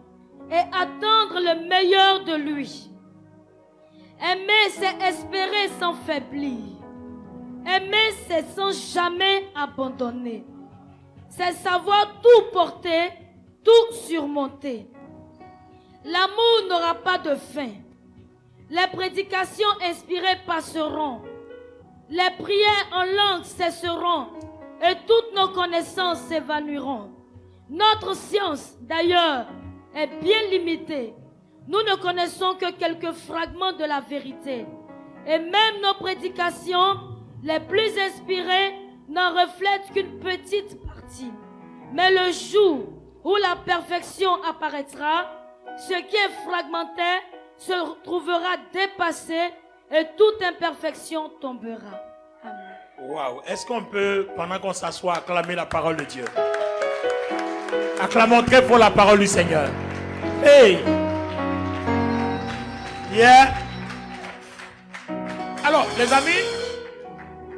et attendre le meilleur de lui. Aimer, c'est espérer sans faiblir. Aimer, c'est sans jamais abandonner. C'est savoir tout porter, tout surmonter. L'amour n'aura pas de fin. Les prédications inspirées passeront. Les prières en langue cesseront et toutes nos connaissances s'évanouiront. Notre science, d'ailleurs, est bien limitée. Nous ne connaissons que quelques fragments de la vérité. Et même nos prédications les plus inspirées n'en reflètent qu'une petite partie. Mais le jour où la perfection apparaîtra, ce qui est fragmentaire se trouvera dépassé et toute imperfection tombera. Amen. Waouh! Est-ce qu'on peut, pendant qu'on s'assoit, acclamer la parole de Dieu? Acclamons très fort la parole du Seigneur. Hey! Yeah! Alors, les amis,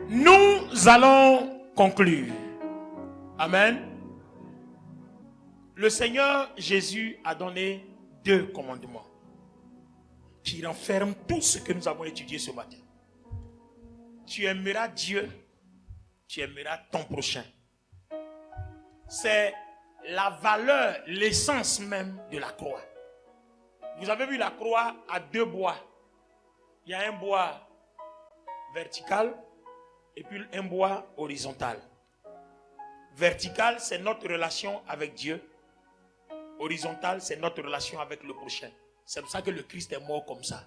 nous allons conclure. Amen. Le Seigneur Jésus a donné 2 commandements qui renferment tout ce que nous avons étudié ce matin. Tu aimeras Dieu, tu aimeras ton prochain. C'est la valeur, l'essence même de la croix. Vous avez vu la croix à 2 bois. Il y a un bois vertical et puis un bois horizontal. Vertical, c'est notre relation avec Dieu. Horizontal, c'est notre relation avec le prochain. C'est pour ça que le Christ est mort comme ça.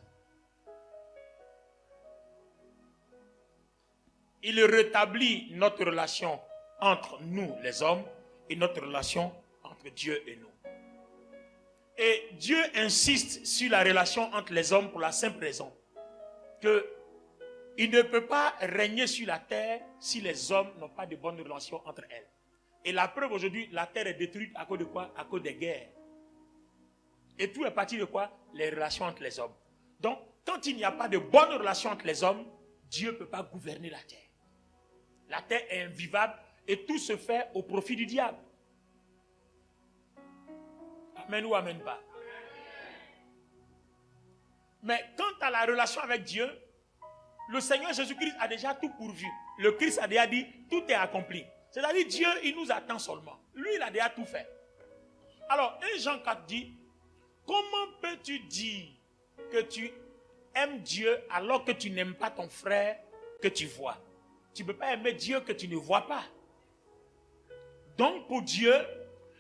Il rétablit notre relation entre nous, les hommes, et notre relation entre Dieu et nous. Et Dieu insiste sur la relation entre les hommes pour la simple raison que il ne peut pas régner sur la terre si les hommes n'ont pas de bonnes relations entre elles. Et la preuve aujourd'hui, la terre est détruite à cause de quoi? À cause des guerres. Et tout est parti de quoi? Les relations entre les hommes. Donc, quand il n'y a pas de bonnes relations entre les hommes, Dieu ne peut pas gouverner la terre. La terre est invivable et tout se fait au profit du diable. Amen ou amen pas? Mais quant à la relation avec Dieu, le Seigneur Jésus-Christ a déjà tout pourvu. Le Christ a déjà dit, tout est accompli. C'est-à-dire, Dieu, il nous attend seulement. Lui, il a déjà tout fait. Alors, 1 Jean 4 dit, comment peux-tu dire que tu aimes Dieu alors que tu n'aimes pas ton frère que tu vois? Tu ne peux pas aimer Dieu que tu ne vois pas. Donc, pour Dieu,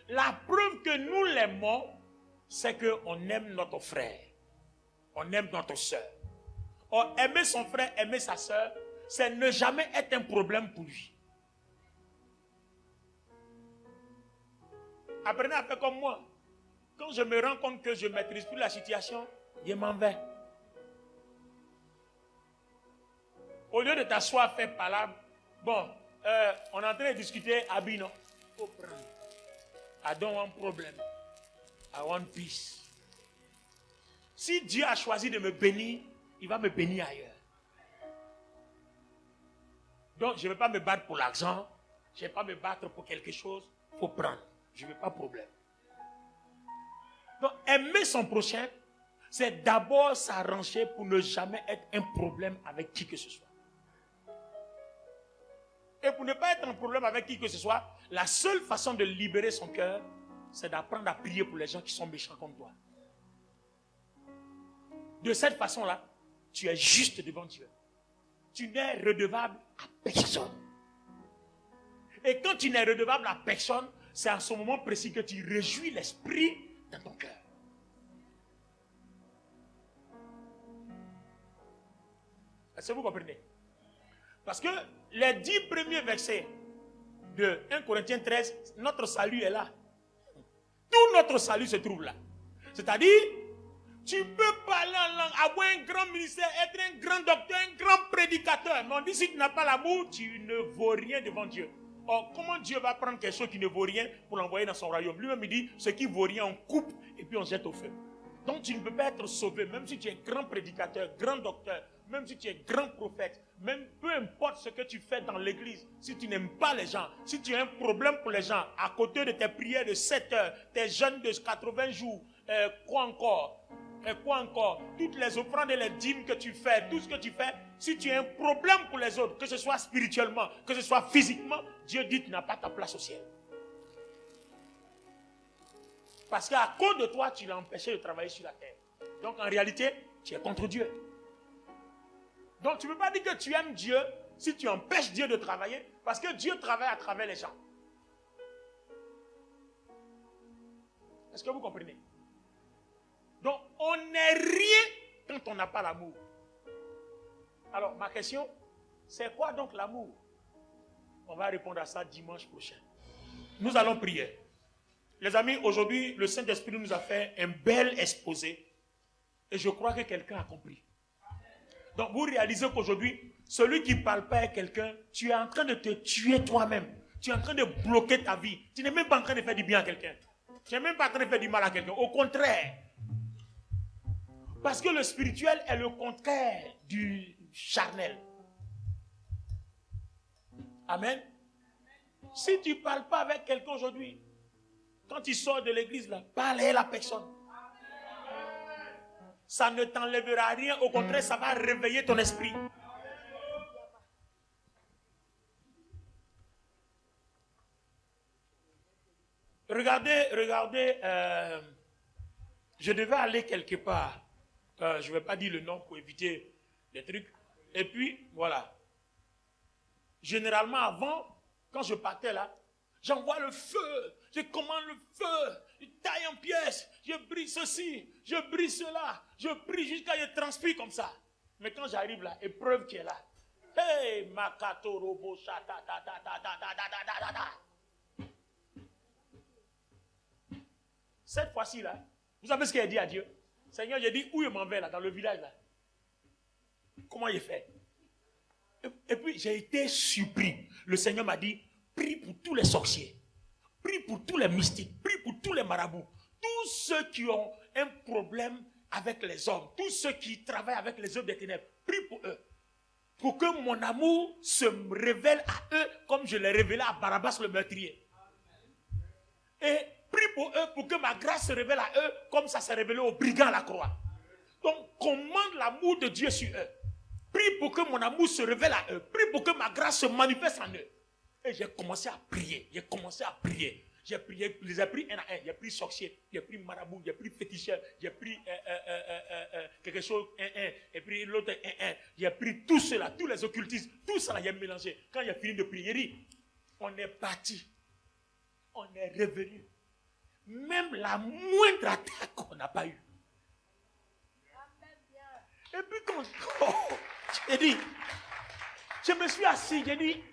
la preuve que nous l'aimons, c'est qu'on aime notre frère. On aime notre soeur. Or, aimer son frère, aimer sa soeur, c'est ne jamais être un problème pour lui. Apprenez à faire comme moi. Quand je me rends compte que je ne maîtrise plus la situation, je m'en vais. Au lieu de t'asseoir, faire palabre, bon, on est en train de discuter, Abi, non? Faut prendre. I don't want problem. I want peace. Si Dieu a choisi de me bénir, il va me bénir ailleurs. Donc, je ne vais pas me battre pour l'argent. Je ne vais pas me battre pour quelque chose. Il faut prendre. Je ne veux pas de problème. Donc, aimer son prochain, c'est d'abord s'arranger pour ne jamais être un problème avec qui que ce soit. Et pour ne pas être en problème avec qui que ce soit, la seule façon de libérer son cœur, c'est d'apprendre à prier pour les gens qui sont méchants comme toi. De cette façon-là, tu es juste devant Dieu. Tu n'es redevable à personne. Et quand tu n'es redevable à personne, c'est à ce moment précis que tu réjouis l'esprit dans ton cœur. Est-ce que vous comprenez? Parce que les 10 premiers versets de 1 Corinthiens 13, notre salut est là. Tout notre salut se trouve là. C'est-à-dire, tu peux parler en langue, avoir un grand ministère, être un grand docteur, un grand prédicateur. Mais on dit, si tu n'as pas l'amour, tu ne vaux rien devant Dieu. Or, comment Dieu va prendre quelque chose qui ne vaut rien pour l'envoyer dans son royaume? Lui-même, il dit, ce qui vaut rien, on coupe et puis on jette au feu. Donc, tu ne peux pas être sauvé, même si tu es grand prédicateur, grand docteur, même si tu es grand prophète, même peu importe ce que tu fais dans l'église, si tu n'aimes pas les gens, si tu as un problème pour les gens, à côté de tes prières de 7 heures, tes jeûnes de 80 jours, quoi encore, toutes les offrandes et les dîmes que tu fais, tout ce que tu fais, si tu as un problème pour les autres, que ce soit spirituellement, que ce soit physiquement, Dieu dit que tu n'as pas ta place au ciel. Parce qu'à cause de toi, tu l'as empêché de travailler sur la terre. Donc en réalité, tu es contre Dieu. Donc tu ne peux pas dire que tu aimes Dieu si tu empêches Dieu de travailler, parce que Dieu travaille à travers les gens. Est-ce que vous comprenez? Donc on n'est rien quand on n'a pas l'amour. Alors ma question, c'est quoi donc l'amour? On va répondre à ça dimanche prochain. Nous allons prier. Les amis, aujourd'hui, le Saint-Esprit nous a fait un bel exposé. Et je crois que quelqu'un a compris. Donc, vous réalisez qu'aujourd'hui, celui qui ne parle pas à quelqu'un, tu es en train de te tuer toi-même. Tu es en train de bloquer ta vie. Tu n'es même pas en train de faire du bien à quelqu'un. Tu n'es même pas en train de faire du mal à quelqu'un. Au contraire. Parce que le spirituel est le contraire du charnel. Amen. Si tu ne parles pas avec quelqu'un aujourd'hui, quand tu sors de l'église, là, parle à la personne. Ça ne t'enlèvera rien. Au contraire, ça va réveiller ton esprit. Regardez, je devais aller quelque part. Je ne vais pas dire le nom pour éviter les trucs. Et puis, voilà. Généralement, avant, quand je partais là, j'envoie le feu, je commande le feu, je taille en pièces, je brise ceci, je brise cela, je prie jusqu'à ce que je transpire comme ça. Mais quand j'arrive là, épreuve qui est là. Hey, Makato Robo Shata ta ta ta ta ta ta ta ta. Cette fois-ci là, vous savez ce qu'il a dit à Dieu? Seigneur, j'ai dit où je m'en vais là, dans le village là. Comment il fait? Et puis j'ai été surpris. Le Seigneur m'a dit, prie pour tous les sorciers, prie pour tous les mystiques, prie pour tous les marabouts, tous ceux qui ont un problème avec les hommes, tous ceux qui travaillent avec les œuvres des ténèbres, prie pour eux. Pour que mon amour se révèle à eux comme je l'ai révélé à Barabbas le meurtrier. Et prie pour eux pour que ma grâce se révèle à eux comme ça s'est révélé aux brigands à la croix. Donc commande l'amour de Dieu sur eux. Prie pour que mon amour se révèle à eux. Prie pour que ma grâce se manifeste en eux. Et j'ai commencé à prier. J'ai prié, je les ai pris un à un. J'ai pris sorcier, j'ai pris marabout, j'ai pris féticheur, j'ai pris quelque chose, et puis l'autre, J'ai pris tout cela, tous les occultistes, tout ça, j'ai mélangé. Quand j'ai fini de prier, on est parti. On est revenu. Même la moindre attaque, on n'a pas eu. Et puis quand, j'ai dit, Je me suis assis, j'ai dit,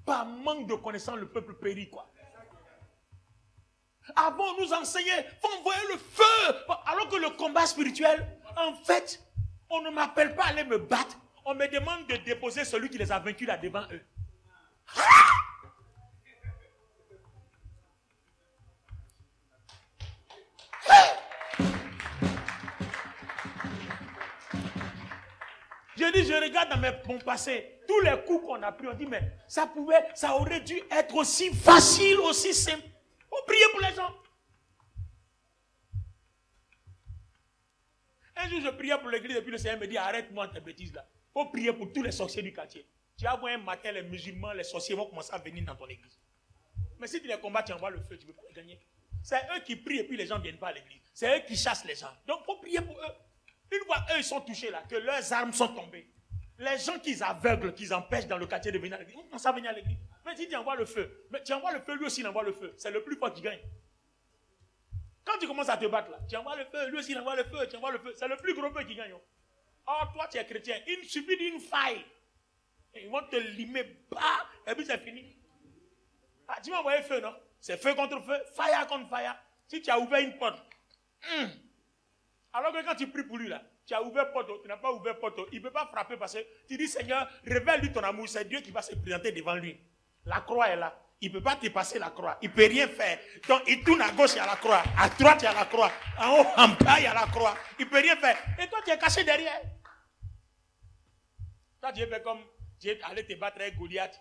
par manque de connaissance, le peuple périt, quoi. Avant, on nous enseignait, faut envoyer le feu. Alors que le combat spirituel, en fait, on ne m'appelle pas à aller me battre. On me demande de déposer celui qui les a vaincus là devant eux. Je dis, je regarde dans mon passé, tous les coups qu'on a pris, on dit, mais ça aurait dû être aussi facile, aussi simple. Il faut prier pour les gens. Un jour, je priais pour l'église et puis le Seigneur me dit, arrête-moi tes bêtises là. Il faut prier pour tous les sorciers du quartier. Tu vas voir un matin, les musulmans, les sorciers vont commencer à venir dans ton église. Mais si tu les combats, tu envoies le feu, tu ne peux pas les gagner. C'est eux qui prient et puis les gens ne viennent pas à l'église. C'est eux qui chassent les gens. Donc, il faut prier pour eux. Une fois eux, ils sont touchés là, que leurs armes sont tombées. Les gens qu'ils aveuglent, qu'ils empêchent dans le quartier de venir à l'église, on commence à venir à l'église. Mais si tu envoies le feu, mais tu envoies le feu, lui aussi il envoie le feu. C'est le plus fort qui gagne. Quand tu commences à te battre là, tu envoies le feu, lui aussi il envoie le feu, tu envoies le feu. C'est le plus gros feu qui gagne. Or, toi tu es chrétien, il suffit d'une faille. Et ils vont te limer bas, et puis c'est fini. Ah, tu m'as envoyé feu, non? C'est feu contre feu, fire contre fire. Si tu as ouvert une porte, alors que quand tu pries pour lui là, tu as ouvert porte, tu n'as pas ouvert porte, il ne peut pas frapper parce que tu dis Seigneur, révèle-lui ton amour, c'est Dieu qui va se présenter devant lui. La croix est là. Il ne peut pas dépasser la croix. Il ne peut rien faire. Donc il tourne à gauche, il y a la croix. À droite, il y a la croix. En haut, en bas, il y a la croix. Il ne peut rien faire. Et toi, tu es caché derrière. Toi, tu es fait comme tu es allé te battre avec Goliath.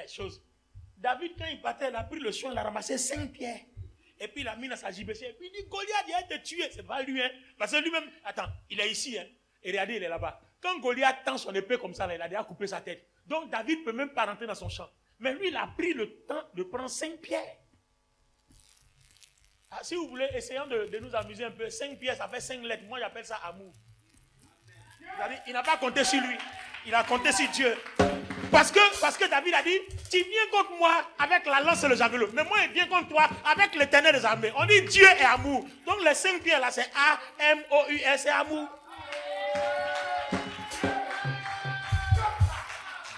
Chose. David, quand il battait, il a pris le chien, il a ramassé 5 pierres. Et puis il a mis dans sa JBC. Et puis il dit Goliath, il a été tué. C'est pas lui, hein. Parce que lui-même, attends, il est ici, hein. Et regardez, il est là-bas. Quand Goliath tend son épée comme ça, là, il a déjà coupé sa tête. Donc David ne peut même pas rentrer dans son champ. Mais lui, il a pris le temps de prendre 5 pierres. Ah, si vous voulez, essayons de nous amuser un peu. 5 pierres, ça fait 5 lettres. Moi, j'appelle ça amour. Il n'a pas compté sur lui. Il a compté sur Dieu. Parce que David a dit, tu viens contre moi avec la lance et le javelot. Mais moi, je viens contre toi avec l'Éternel des armées. On dit Dieu est amour. Donc les 5 pierres là, c'est A-M-O-U-S, c'est amour.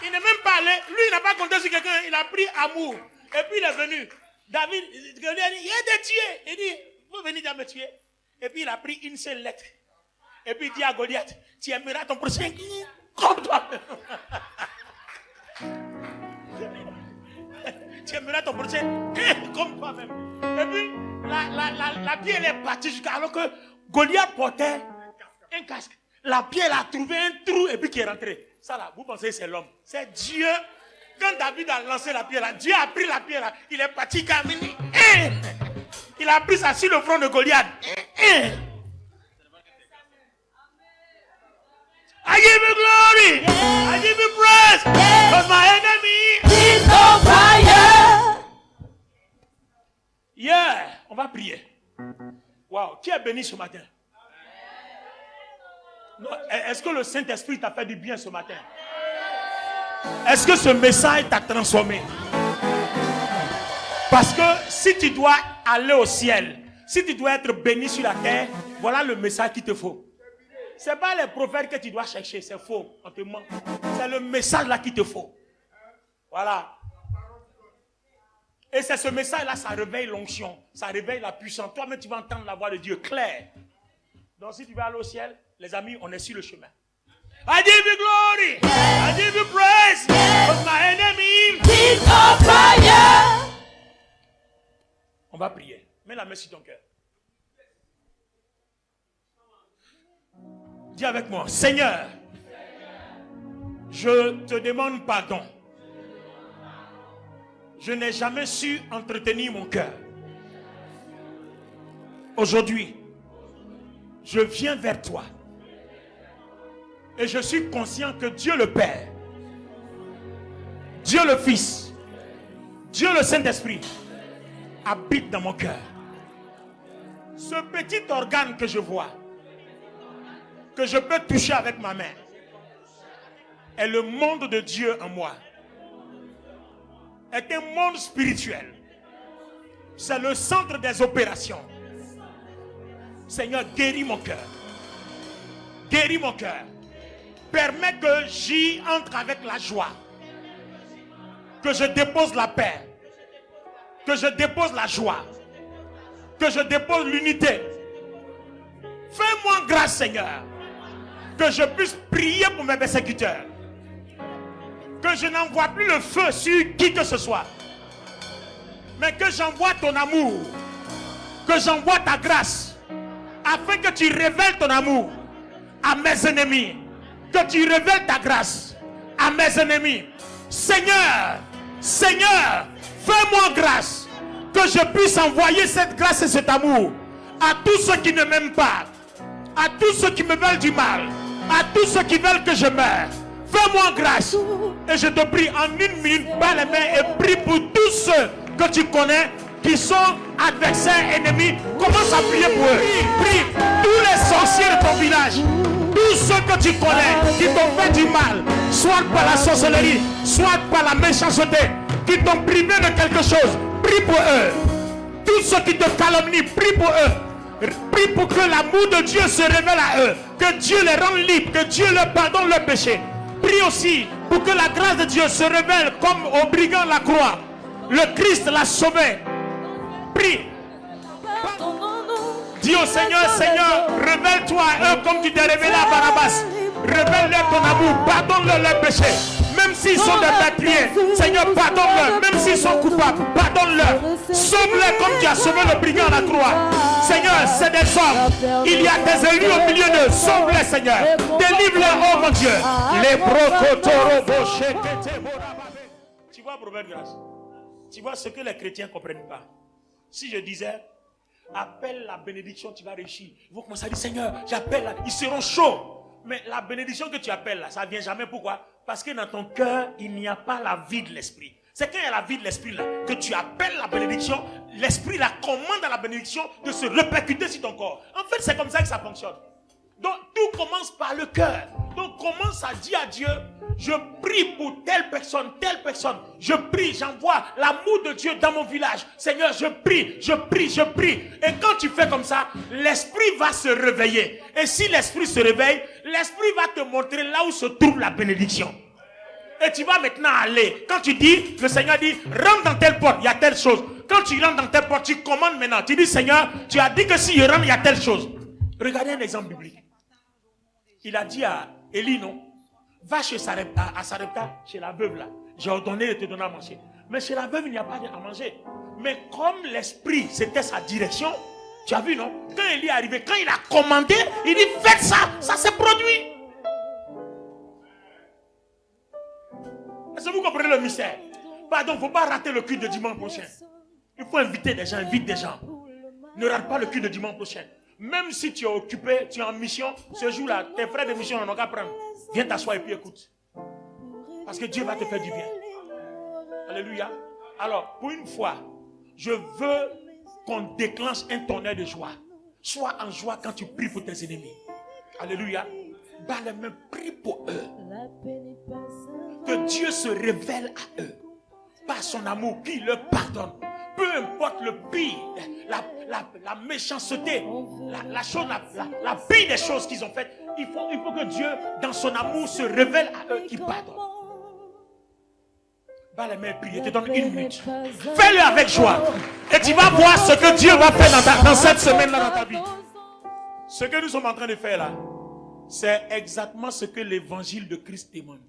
Il n'est même pas allé. Lui, il n'a pas compté sur quelqu'un. Il a pris amour. Et puis il est venu. David, il a dit, il a été tué. Il dit, vous venez de me tuer. Et puis il a pris une seule lettre. Et puis il dit à Goliath, tu aimeras ton prochain comme toi-même. Tu aimeras ton prochain comme toi-même. Et puis la pierre est partie jusqu'à alors que Goliath portait un casque. La pierre a trouvé un trou et puis qui est rentré. Ça là, vous pensez que c'est l'homme. C'est Dieu. Quand David a lancé la pierre là, Dieu a pris la pierre là. Il est parti caminer. Il a pris ça sur le front de Goliath. I give you glory. Yes. I give you praise. Because my enemy is on fire. Yeah. On va prier. Wow. Qui est béni ce matin? Est-ce que le Saint-Esprit t'a fait du bien ce matin? Est-ce que ce message t'a transformé? Parce que si tu dois aller au ciel, si tu dois être béni sur la terre, voilà le message qu'il te faut. Ce n'est pas les prophètes que tu dois chercher, c'est faux, on te ment. C'est le message là qu'il te faut. Voilà. Et c'est ce message là, ça réveille l'onction, ça réveille la puissance. Toi-même tu vas entendre la voix de Dieu claire. Donc si tu vas aller au ciel, les amis, on est sur le chemin. I give you glory. I give you praise. Because my enemy is on fire. On va prier. Mets la main sur ton cœur. Dis avec moi, Seigneur, je te demande pardon. Je n'ai jamais su entretenir mon cœur. Aujourd'hui, je viens vers toi. Et je suis conscient que Dieu le Père, Dieu le Fils, Dieu le Saint-Esprit habite dans mon cœur. Ce petit organe que je vois, que je peux toucher avec ma main, est le monde de Dieu en moi. Est un monde spirituel. C'est le centre des opérations. Seigneur, guéris mon cœur. Guéris mon cœur. permets que j'y entre avec la joie. Que je dépose la paix. Que je dépose la joie. Que je dépose l'unité. Fais-moi grâce, Seigneur. Que je puisse prier pour mes persécuteurs. Que je n'envoie plus le feu sur qui que ce soit. Mais que j'envoie ton amour. Que j'envoie ta grâce. Afin que tu révèles ton amour à mes ennemis. Que tu révèles ta grâce à mes ennemis. Seigneur, Seigneur, fais-moi grâce. Que je puisse envoyer cette grâce et cet amour à tous ceux qui ne m'aiment pas. À tous ceux qui me veulent du mal. À tous ceux qui veulent que je meure. Fais-moi grâce. Et je te prie en 1 minute, bats les mains et prie pour tous ceux que tu connais qui sont adversaires, ennemis. Commence à prier pour eux. Prie tous les sorciers de ton village. Tous ceux que tu connais qui t'ont fait du mal, soit par la sorcellerie, soit par la méchanceté, qui t'ont privé de quelque chose. Prie pour eux. Tous ceux qui te calomnient, prie pour eux. Prie pour que l'amour de Dieu se révèle à eux. Que Dieu les rende libres. Que Dieu leur pardonne leurs péchés. Prie aussi pour que la grâce de Dieu se révèle comme au brigand la croix. Le Christ l'a sauvé. Prie. Dis au Seigneur, Seigneur, révèle-toi à eux comme tu t'es révélé à Barabbas. Révèle-leur ton amour. Pardonne-leur leurs péchés. Même s'ils sont des meurtriers, Seigneur, pardonne-leur. Même s'ils sont coupables, pardonne-leur. Sauve-les comme tu as sauvé le brigand à la croix. Seigneur, c'est des hommes. Il y a des élus au milieu d'eux. Sauve-les, Seigneur. Délivre-les, oh mon Dieu. Les Tu vois, prophète Grâce, tu vois ce que les chrétiens ne comprennent pas. Si je disais, appelle la bénédiction, tu vas réussir. Ils vont commencer à dire, Seigneur, j'appelle là. Ils seront chauds. Mais la bénédiction que tu appelles là, ça ne vient jamais. Pourquoi? Parce que dans ton cœur, il n'y a pas la vie de l'esprit. C'est quand il y a la vie de l'esprit là, que tu appelles la bénédiction, l'esprit la commande à la bénédiction de se répercuter sur ton corps. En fait, c'est comme ça que ça fonctionne. Donc, tout commence par le cœur. Donc, commence à dire à Dieu, je prie pour telle personne. Je prie, j'envoie l'amour de Dieu dans mon village. Seigneur, je prie. Et quand tu fais comme ça, l'esprit va se réveiller. Et si l'esprit se réveille, l'esprit va te montrer là où se trouve la bénédiction. Et tu vas maintenant aller. Quand tu dis, le Seigneur dit, rentre dans telle porte, il y a telle chose. Quand tu rentres dans telle porte, tu commandes maintenant. Tu dis, Seigneur, tu as dit que si je rentre, il y a telle chose. Regardez un exemple biblique. Il a dit à Élie, non? Va chez Sarepta, à Sarepta, chez la veuve là. J'ai ordonné de te donner à manger. Mais chez la veuve, il n'y a pas à manger. Mais comme l'esprit, c'était sa direction, tu as vu, non? Quand Élie est arrivé, quand il a commandé, il dit, faites ça, ça s'est produit. Est-ce que vous comprenez le mystère? Pardon, il ne faut pas rater le culte de dimanche prochain. Il faut inviter des gens, invite des gens. Ne rate pas le culte de dimanche prochain. Même si tu es occupé, tu es en mission, ce jour-là, tes frères de mission n'ont qu'à prendre. Viens t'asseoir et puis écoute. Parce que Dieu va te faire du bien. Alléluia. Alors, pour une fois, je veux qu'on déclenche un tonnerre de joie. Sois en joie quand tu pries pour tes ennemis. Alléluia. Bas les mains, prie pour eux. Que Dieu se révèle à eux. Par son amour, qu'il leur pardonne. Peu importe le pire, la méchanceté, la chose, la pire des choses qu'ils ont faites, il faut que Dieu, dans son amour, se révèle à eux qui pardonnent. Bas les mains, prie, je te donne 1 minute. Fais-le avec joie. Et tu vas voir ce que Dieu va faire dans cette semaine-là dans ta vie. Ce que nous sommes en train de faire là, c'est exactement ce que l'évangile de Christ demande.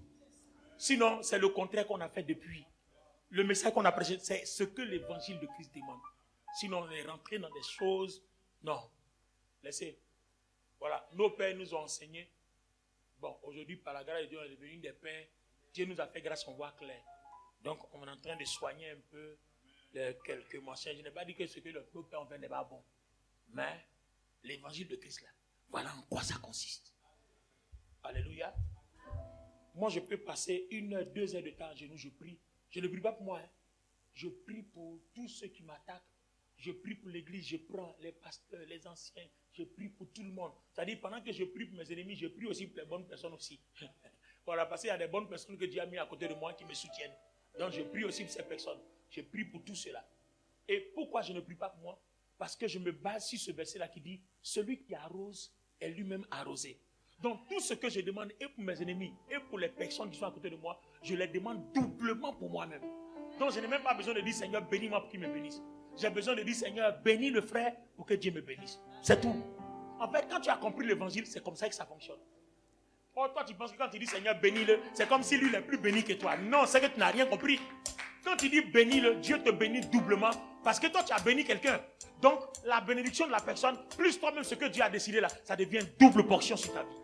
Sinon, c'est le contraire qu'on a fait depuis. Le message qu'on a prêché, c'est ce que l'évangile de Christ demande. Sinon, on est rentré dans des choses. Non. Laissez. Voilà. Nos pères nous ont enseigné. Bon, aujourd'hui, par la grâce de Dieu, on est devenu des pères. Dieu nous a fait grâce, on voit clair. Donc, on est en train de soigner un peu quelques mensonges. Je n'ai pas dit que ce que nos pères ont fait n'est pas bon. Mais, l'évangile de Christ, là, voilà en quoi ça consiste. Alléluia. Moi, je peux passer 1 heure, 2 heures de temps à genoux, je prie. Je ne prie pas pour moi. Je prie pour tous ceux qui m'attaquent. Je prie pour l'église. Je prends les pasteurs, les anciens. Je prie pour tout le monde. C'est-à-dire, pendant que je prie pour mes ennemis, je prie aussi pour les bonnes personnes aussi. Voilà, parce qu'il y a des bonnes personnes que Dieu a mis à côté de moi qui me soutiennent. Donc, je prie aussi pour ces personnes. Je prie pour tout cela. Et pourquoi je ne prie pas pour moi? Parce que je me base sur ce verset-là qui dit, celui qui arrose est lui-même arrosé. Donc tout ce que je demande, et pour mes ennemis, et pour les personnes qui sont à côté de moi, je les demande doublement pour moi-même. Donc je n'ai même pas besoin de dire, Seigneur, bénis-moi pour qu'il me bénisse. J'ai besoin de dire, Seigneur, bénis le frère pour que Dieu me bénisse. C'est tout. En fait, quand tu as compris l'évangile, c'est comme ça que ça fonctionne. Oh, toi, tu penses que quand tu dis, Seigneur, bénis-le, c'est comme si lui n'est plus béni que toi. Non, c'est que tu n'as rien compris. Quand tu dis bénis-le, Dieu te bénit doublement parce que toi, tu as béni quelqu'un. Donc, la bénédiction de la personne, plus toi-même ce que Dieu a décidé là, ça devient double portion sur ta vie.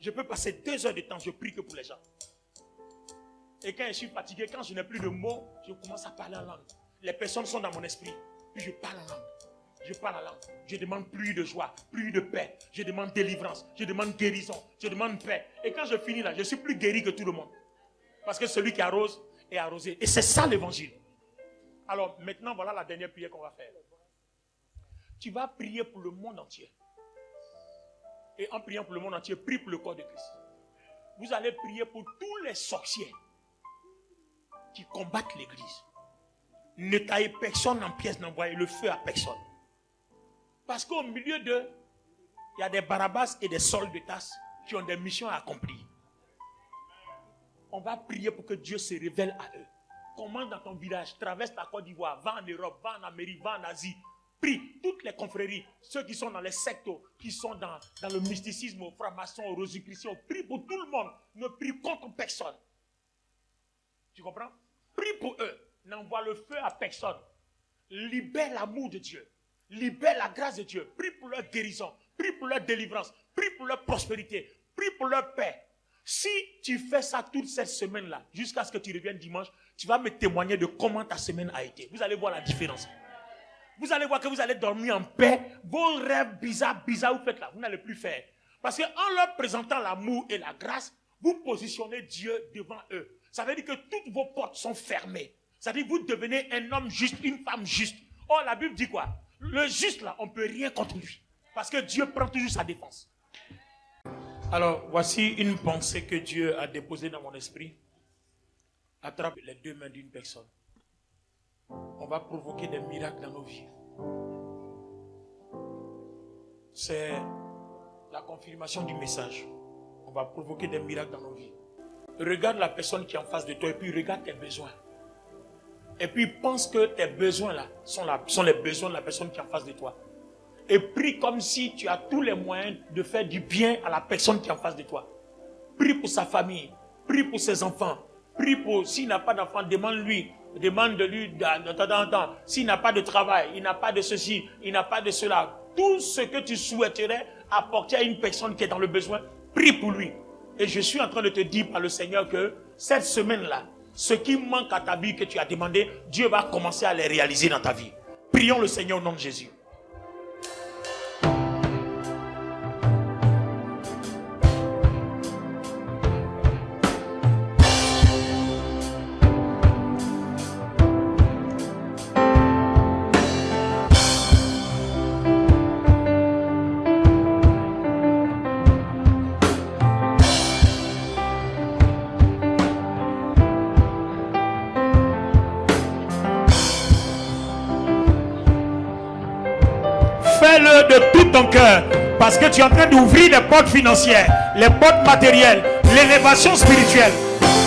Je peux passer 2 heures de temps, je prie que pour les gens. Et quand je suis fatigué, quand je n'ai plus de mots, je commence à parler en langue. Les personnes sont dans mon esprit, puis je parle en langue. Je parle en langue. Je demande plus de joie, plus de paix. Je demande délivrance, je demande guérison, je demande paix. Et quand je finis là, je suis plus guéri que tout le monde. Parce que celui qui arrose est arrosé. Et c'est ça l'évangile. Alors maintenant, voilà la dernière prière qu'on va faire. Tu vas prier pour le monde entier. Et en priant pour le monde entier, prie pour le corps de Christ. Vous allez prier pour tous les sorciers qui combattent l'église. Ne taillez personne en pièces, n'envoyez le feu à personne. Parce qu'au milieu d'eux, il y a des Barabbas et des Sauls de Tarse qui ont des missions à accomplir. On va prier pour que Dieu se révèle à eux. Commence dans ton village, traverse la Côte d'Ivoire, va en Europe, va en Amérique, va en Asie. Prie toutes les confréries, ceux qui sont dans les sectes, qui sont dans le mysticisme, au franc-maçon, au rosicruciens. Prie pour tout le monde, ne prie contre personne. Tu comprends? Prie pour eux, n'envoie le feu à personne. Libère l'amour de Dieu, libère la grâce de Dieu. Prie pour leur guérison, prie pour leur délivrance, prie pour leur prospérité, prie pour leur paix. Si tu fais ça toute cette semaine-là, jusqu'à ce que tu reviennes dimanche, tu vas me témoigner de comment ta semaine a été. Vous allez voir la différence. Vous allez voir que vous allez dormir en paix. Vos rêves bizarres, vous faites là, vous n'allez plus faire. Parce qu'en leur présentant l'amour et la grâce, vous positionnez Dieu devant eux. Ça veut dire que toutes vos portes sont fermées. Ça veut dire que vous devenez un homme juste, une femme juste. Or, la Bible dit quoi? Le juste là, on ne peut rien contre lui. Parce que Dieu prend toujours sa défense. Alors, voici une pensée que Dieu a déposée dans mon esprit. Attrape les 2 mains d'une personne. On va provoquer des miracles dans nos vies. C'est la confirmation du message. On va provoquer des miracles dans nos vies. Regarde la personne qui est en face de toi et puis regarde tes besoins. Et puis pense que tes besoins là sont les besoins de la personne qui est en face de toi. Et prie comme si tu as tous les moyens de faire du bien à la personne qui est en face de toi. Prie pour sa famille, prie pour ses enfants, prie pour, s'il n'a pas d'enfant, demande de lui de temps en temps. S'il n'a pas de travail, il n'a pas de ceci, il n'a pas de cela. Tout ce que tu souhaiterais apporter à une personne qui est dans le besoin, prie pour lui. Et je suis en train de te dire par le Seigneur que cette semaine-là, ce qui manque à ta vie que tu as demandé, Dieu va commencer à les réaliser dans ta vie. Prions le Seigneur au nom de Jésus. Fais-le de tout ton cœur, parce que tu es en train d'ouvrir les portes financières, les portes matérielles, l'élévation spirituelle.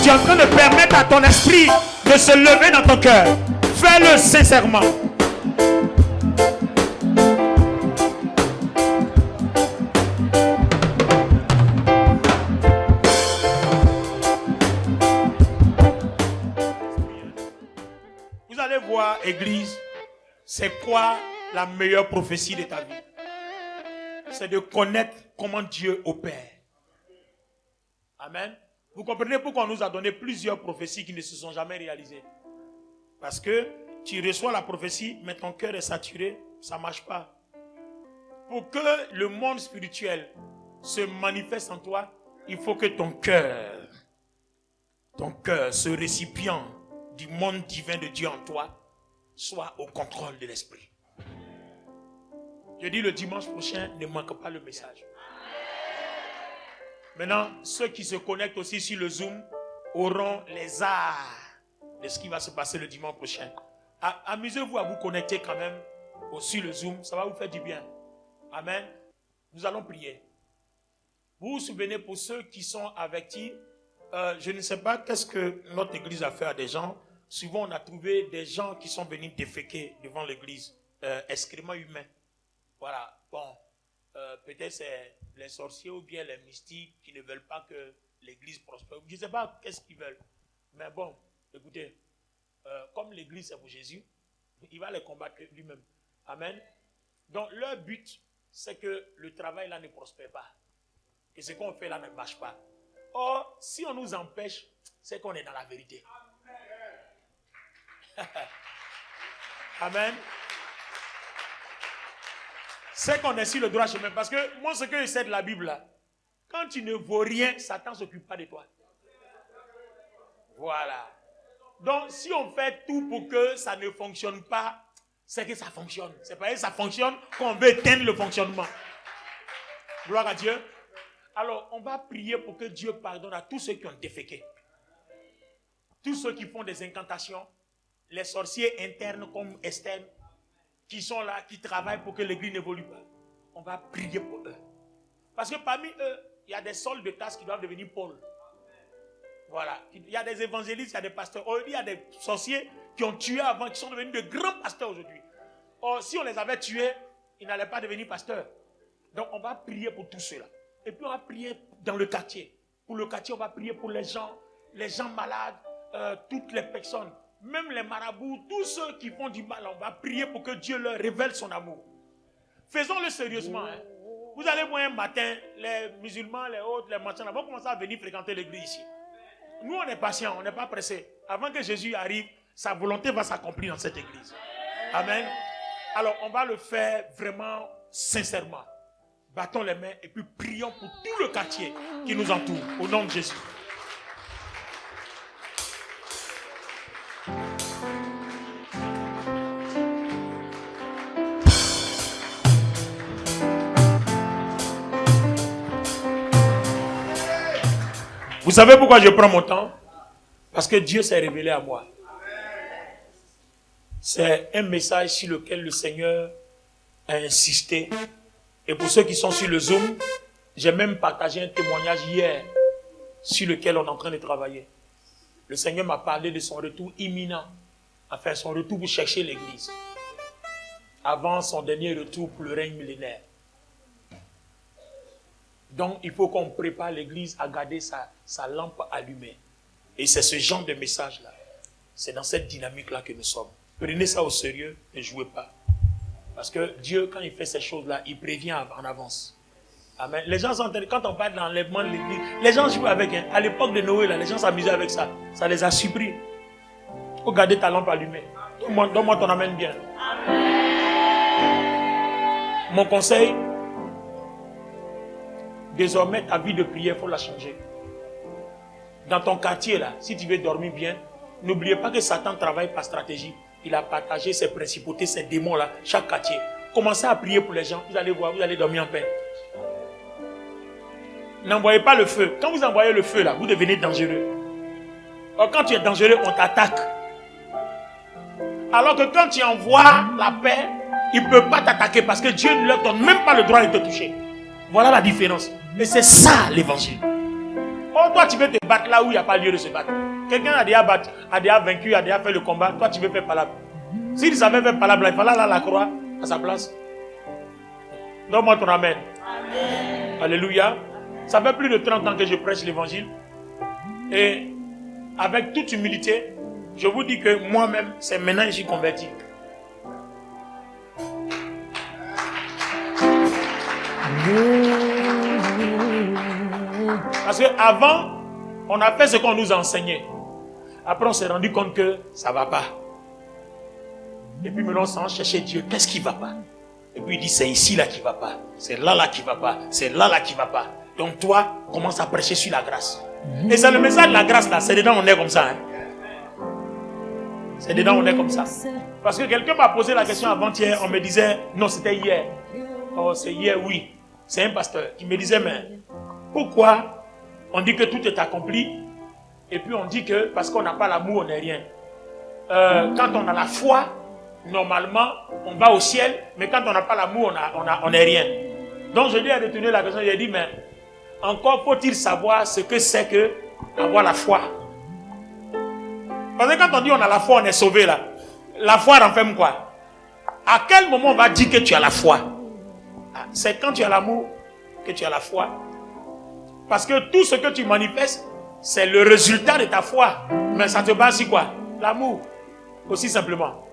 Tu es en train de permettre à ton esprit de se lever dans ton cœur. Fais-le sincèrement. Vous allez voir, Église, c'est quoi la meilleure prophétie de ta vie? C'est de connaître comment Dieu opère. Amen. Vous comprenez pourquoi on nous a donné plusieurs prophéties qui ne se sont jamais réalisées? Parce que tu reçois la prophétie, mais ton cœur est saturé, ça ne marche pas. Pour que le monde spirituel se manifeste en toi, il faut que ton cœur, ce récipient du monde divin de Dieu en toi, soit au contrôle de l'esprit. Je dis le dimanche prochain, ne manque pas le message. Maintenant, ceux qui se connectent aussi sur le Zoom auront les arts de ce qui va se passer le dimanche prochain. Amusez-vous à vous connecter quand même sur le Zoom, ça va vous faire du bien. Amen. Nous allons prier. Vous vous souvenez, pour ceux qui sont avertis, je ne sais pas qu'est-ce que notre église a fait à des gens. Souvent, on a trouvé des gens qui sont venus déféquer devant l'église. Excréments humains. Voilà. Bon, peut-être c'est les sorciers ou bien les mystiques qui ne veulent pas que l'église prospère. Je ne sais pas qu'est-ce qu'ils veulent. Mais bon, écoutez, comme l'église c'est pour Jésus, il va les combattre lui-même. Amen. Donc leur but, c'est que le travail là ne prospère pas. Et ce qu'on fait là ne marche pas. Or, si on nous empêche, c'est qu'on est dans la vérité. Amen. C'est qu'on est sur le droit chemin. Parce que moi, ce que je sais de la Bible là, quand tu ne vaux rien, Satan ne s'occupe pas de toi. Voilà. Donc, si on fait tout pour que ça ne fonctionne pas, c'est que ça fonctionne. C'est pas que ça fonctionne qu'on veut éteindre le fonctionnement. Gloire à Dieu. Alors, on va prier pour que Dieu pardonne à tous ceux qui ont déféqué. Tous ceux qui font des incantations, les sorciers internes comme externes, qui sont là, qui travaillent pour que l'église n'évolue pas. On va prier pour eux. Parce que parmi eux, il y a des soldats de tasse qui doivent devenir Paul. Voilà. Il y a des évangélistes, il y a des pasteurs. Aujourd'hui, il y a des sorciers qui ont tué avant, qui sont devenus de grands pasteurs aujourd'hui. Or, si on les avait tués, ils n'allaient pas devenir pasteurs. Donc, on va prier pour tous ceux-là. Et puis, on va prier dans le quartier. Pour le quartier, on va prier pour les gens malades, toutes les personnes, même les marabouts, tous ceux qui font du mal. On va prier pour que Dieu leur révèle son amour. Faisons-le sérieusement. Hein. Vous allez voir un matin, les musulmans, les autres, les marchands, vont commencer à venir fréquenter l'église ici. Nous, on est patients, on n'est pas pressés. Avant que Jésus arrive, sa volonté va s'accomplir dans cette église. Amen. Alors, on va le faire vraiment sincèrement. Battons les mains et puis prions pour tout le quartier qui nous entoure. Au nom de Jésus. Vous savez pourquoi je prends mon temps? Parce que Dieu s'est révélé à moi. C'est un message sur lequel le Seigneur a insisté. Et pour ceux qui sont sur le Zoom, j'ai même partagé un témoignage hier sur lequel on est en train de travailler. Le Seigneur m'a parlé de son retour imminent. Enfin, son retour pour chercher l'église. Avant son dernier retour pour le règne millénaire. Donc, il faut qu'on prépare l'église à garder sa lampe allumée. Et c'est ce genre de message-là. C'est dans cette dynamique-là que nous sommes. Prenez ça au sérieux et ne jouez pas. Parce que Dieu, quand il fait ces choses-là, il prévient en avance. Amen. Les gens sont, quand on parle de l'enlèvement de l'église, les gens jouent avec. Hein. À l'époque de Noé, là, les gens s'amusaient avec ça. Ça les a surpris. Il faut garder ta lampe allumée. Donne-moi ton amène bien. Amen. Mon conseil, désormais, ta vie de prière, il faut la changer. Dans ton quartier, là, si tu veux dormir bien, n'oubliez pas que Satan travaille par stratégie. Il a partagé ses principautés, ses démons-là, chaque quartier. Commencez à prier pour les gens, vous allez voir, vous allez dormir en paix. N'envoyez pas le feu. Quand vous envoyez le feu, là, vous devenez dangereux. Or, quand tu es dangereux, on t'attaque. Alors que quand tu envoies la paix, il ne peut pas t'attaquer parce que Dieu ne leur donne même pas le droit de te toucher. Voilà la différence. Et c'est ça l'évangile. Oh, toi, tu veux te battre là où il n'y a pas lieu de se battre. Quelqu'un a déjà battu, a déjà vaincu, a déjà fait le combat. Toi, tu veux faire palabre. S'il savait faire palabre, il fallait aller à la croix à sa place. Donne-moi ton amen. Amen. Alléluia. Ça fait plus de 30 ans que je prêche l'évangile. Et avec toute humilité, je vous dis que moi-même, c'est maintenant que je suis converti. Parce qu'avant, on a fait ce qu'on nous a enseigné. Après, on s'est rendu compte que ça ne va pas. Et puis maintenant, on s'en chercher Dieu. Qu'est-ce qui ne va pas? Et puis il dit, c'est ici là qui ne va pas. C'est là qui ne va pas. C'est là qui ne va pas. Donc toi, commence à prêcher sur la grâce. Et c'est le message de la grâce là. C'est dedans on est comme ça. Hein? C'est dedans on est comme ça. Parce que quelqu'un m'a posé la question avant-hier. On me disait, non c'était hier. Oh c'est hier, oui. C'est un pasteur qui me disait, mais pourquoi on dit que tout est accompli et puis on dit que parce qu'on n'a pas l'amour, on n'est rien. Quand on a la foi, normalement, on va au ciel, mais quand on n'a pas l'amour, on n'est rien. Donc je lui ai retenu la question, j'ai dit, mais encore faut-il savoir ce que c'est que avoir la foi. Parce que quand on dit on a la foi, on est sauvé là. La foi renferme quoi? À quel moment on va dire que tu as la foi? C'est quand tu as l'amour que tu as la foi. Parce que tout ce que tu manifestes, c'est le résultat de ta foi. Mais ça te base sur quoi? L'amour. Aussi simplement.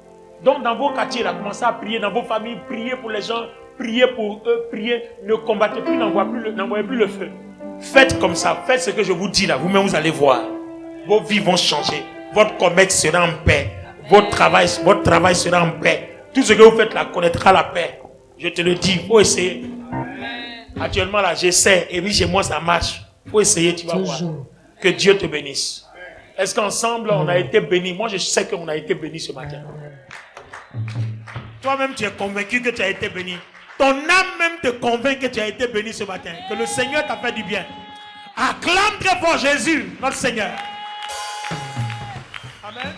Donc dans vos quartiers, là, commencez à prier, dans vos familles, priez pour les gens, priez pour eux, priez, ne combattez plus, n'envoyez plus le feu. Faites comme ça, faites ce que je vous dis là, vous-même vous allez voir. Vos vies vont changer, votre commerce sera en paix, votre travail sera en paix. Tout ce que vous faites là connaîtra la paix. Je te le dis, il faut essayer. Actuellement là, j'essaie, et puis chez moi ça marche. Il faut essayer, tu vas voir. Que Dieu te bénisse. Est-ce qu'ensemble on a été bénis? Moi je sais qu'on a été bénis ce matin. Toi-même tu es convaincu que tu as été béni. Ton âme même te convainc que tu as été béni ce matin. Que le Seigneur t'a fait du bien. Acclame très fort Jésus, notre Seigneur. Amen.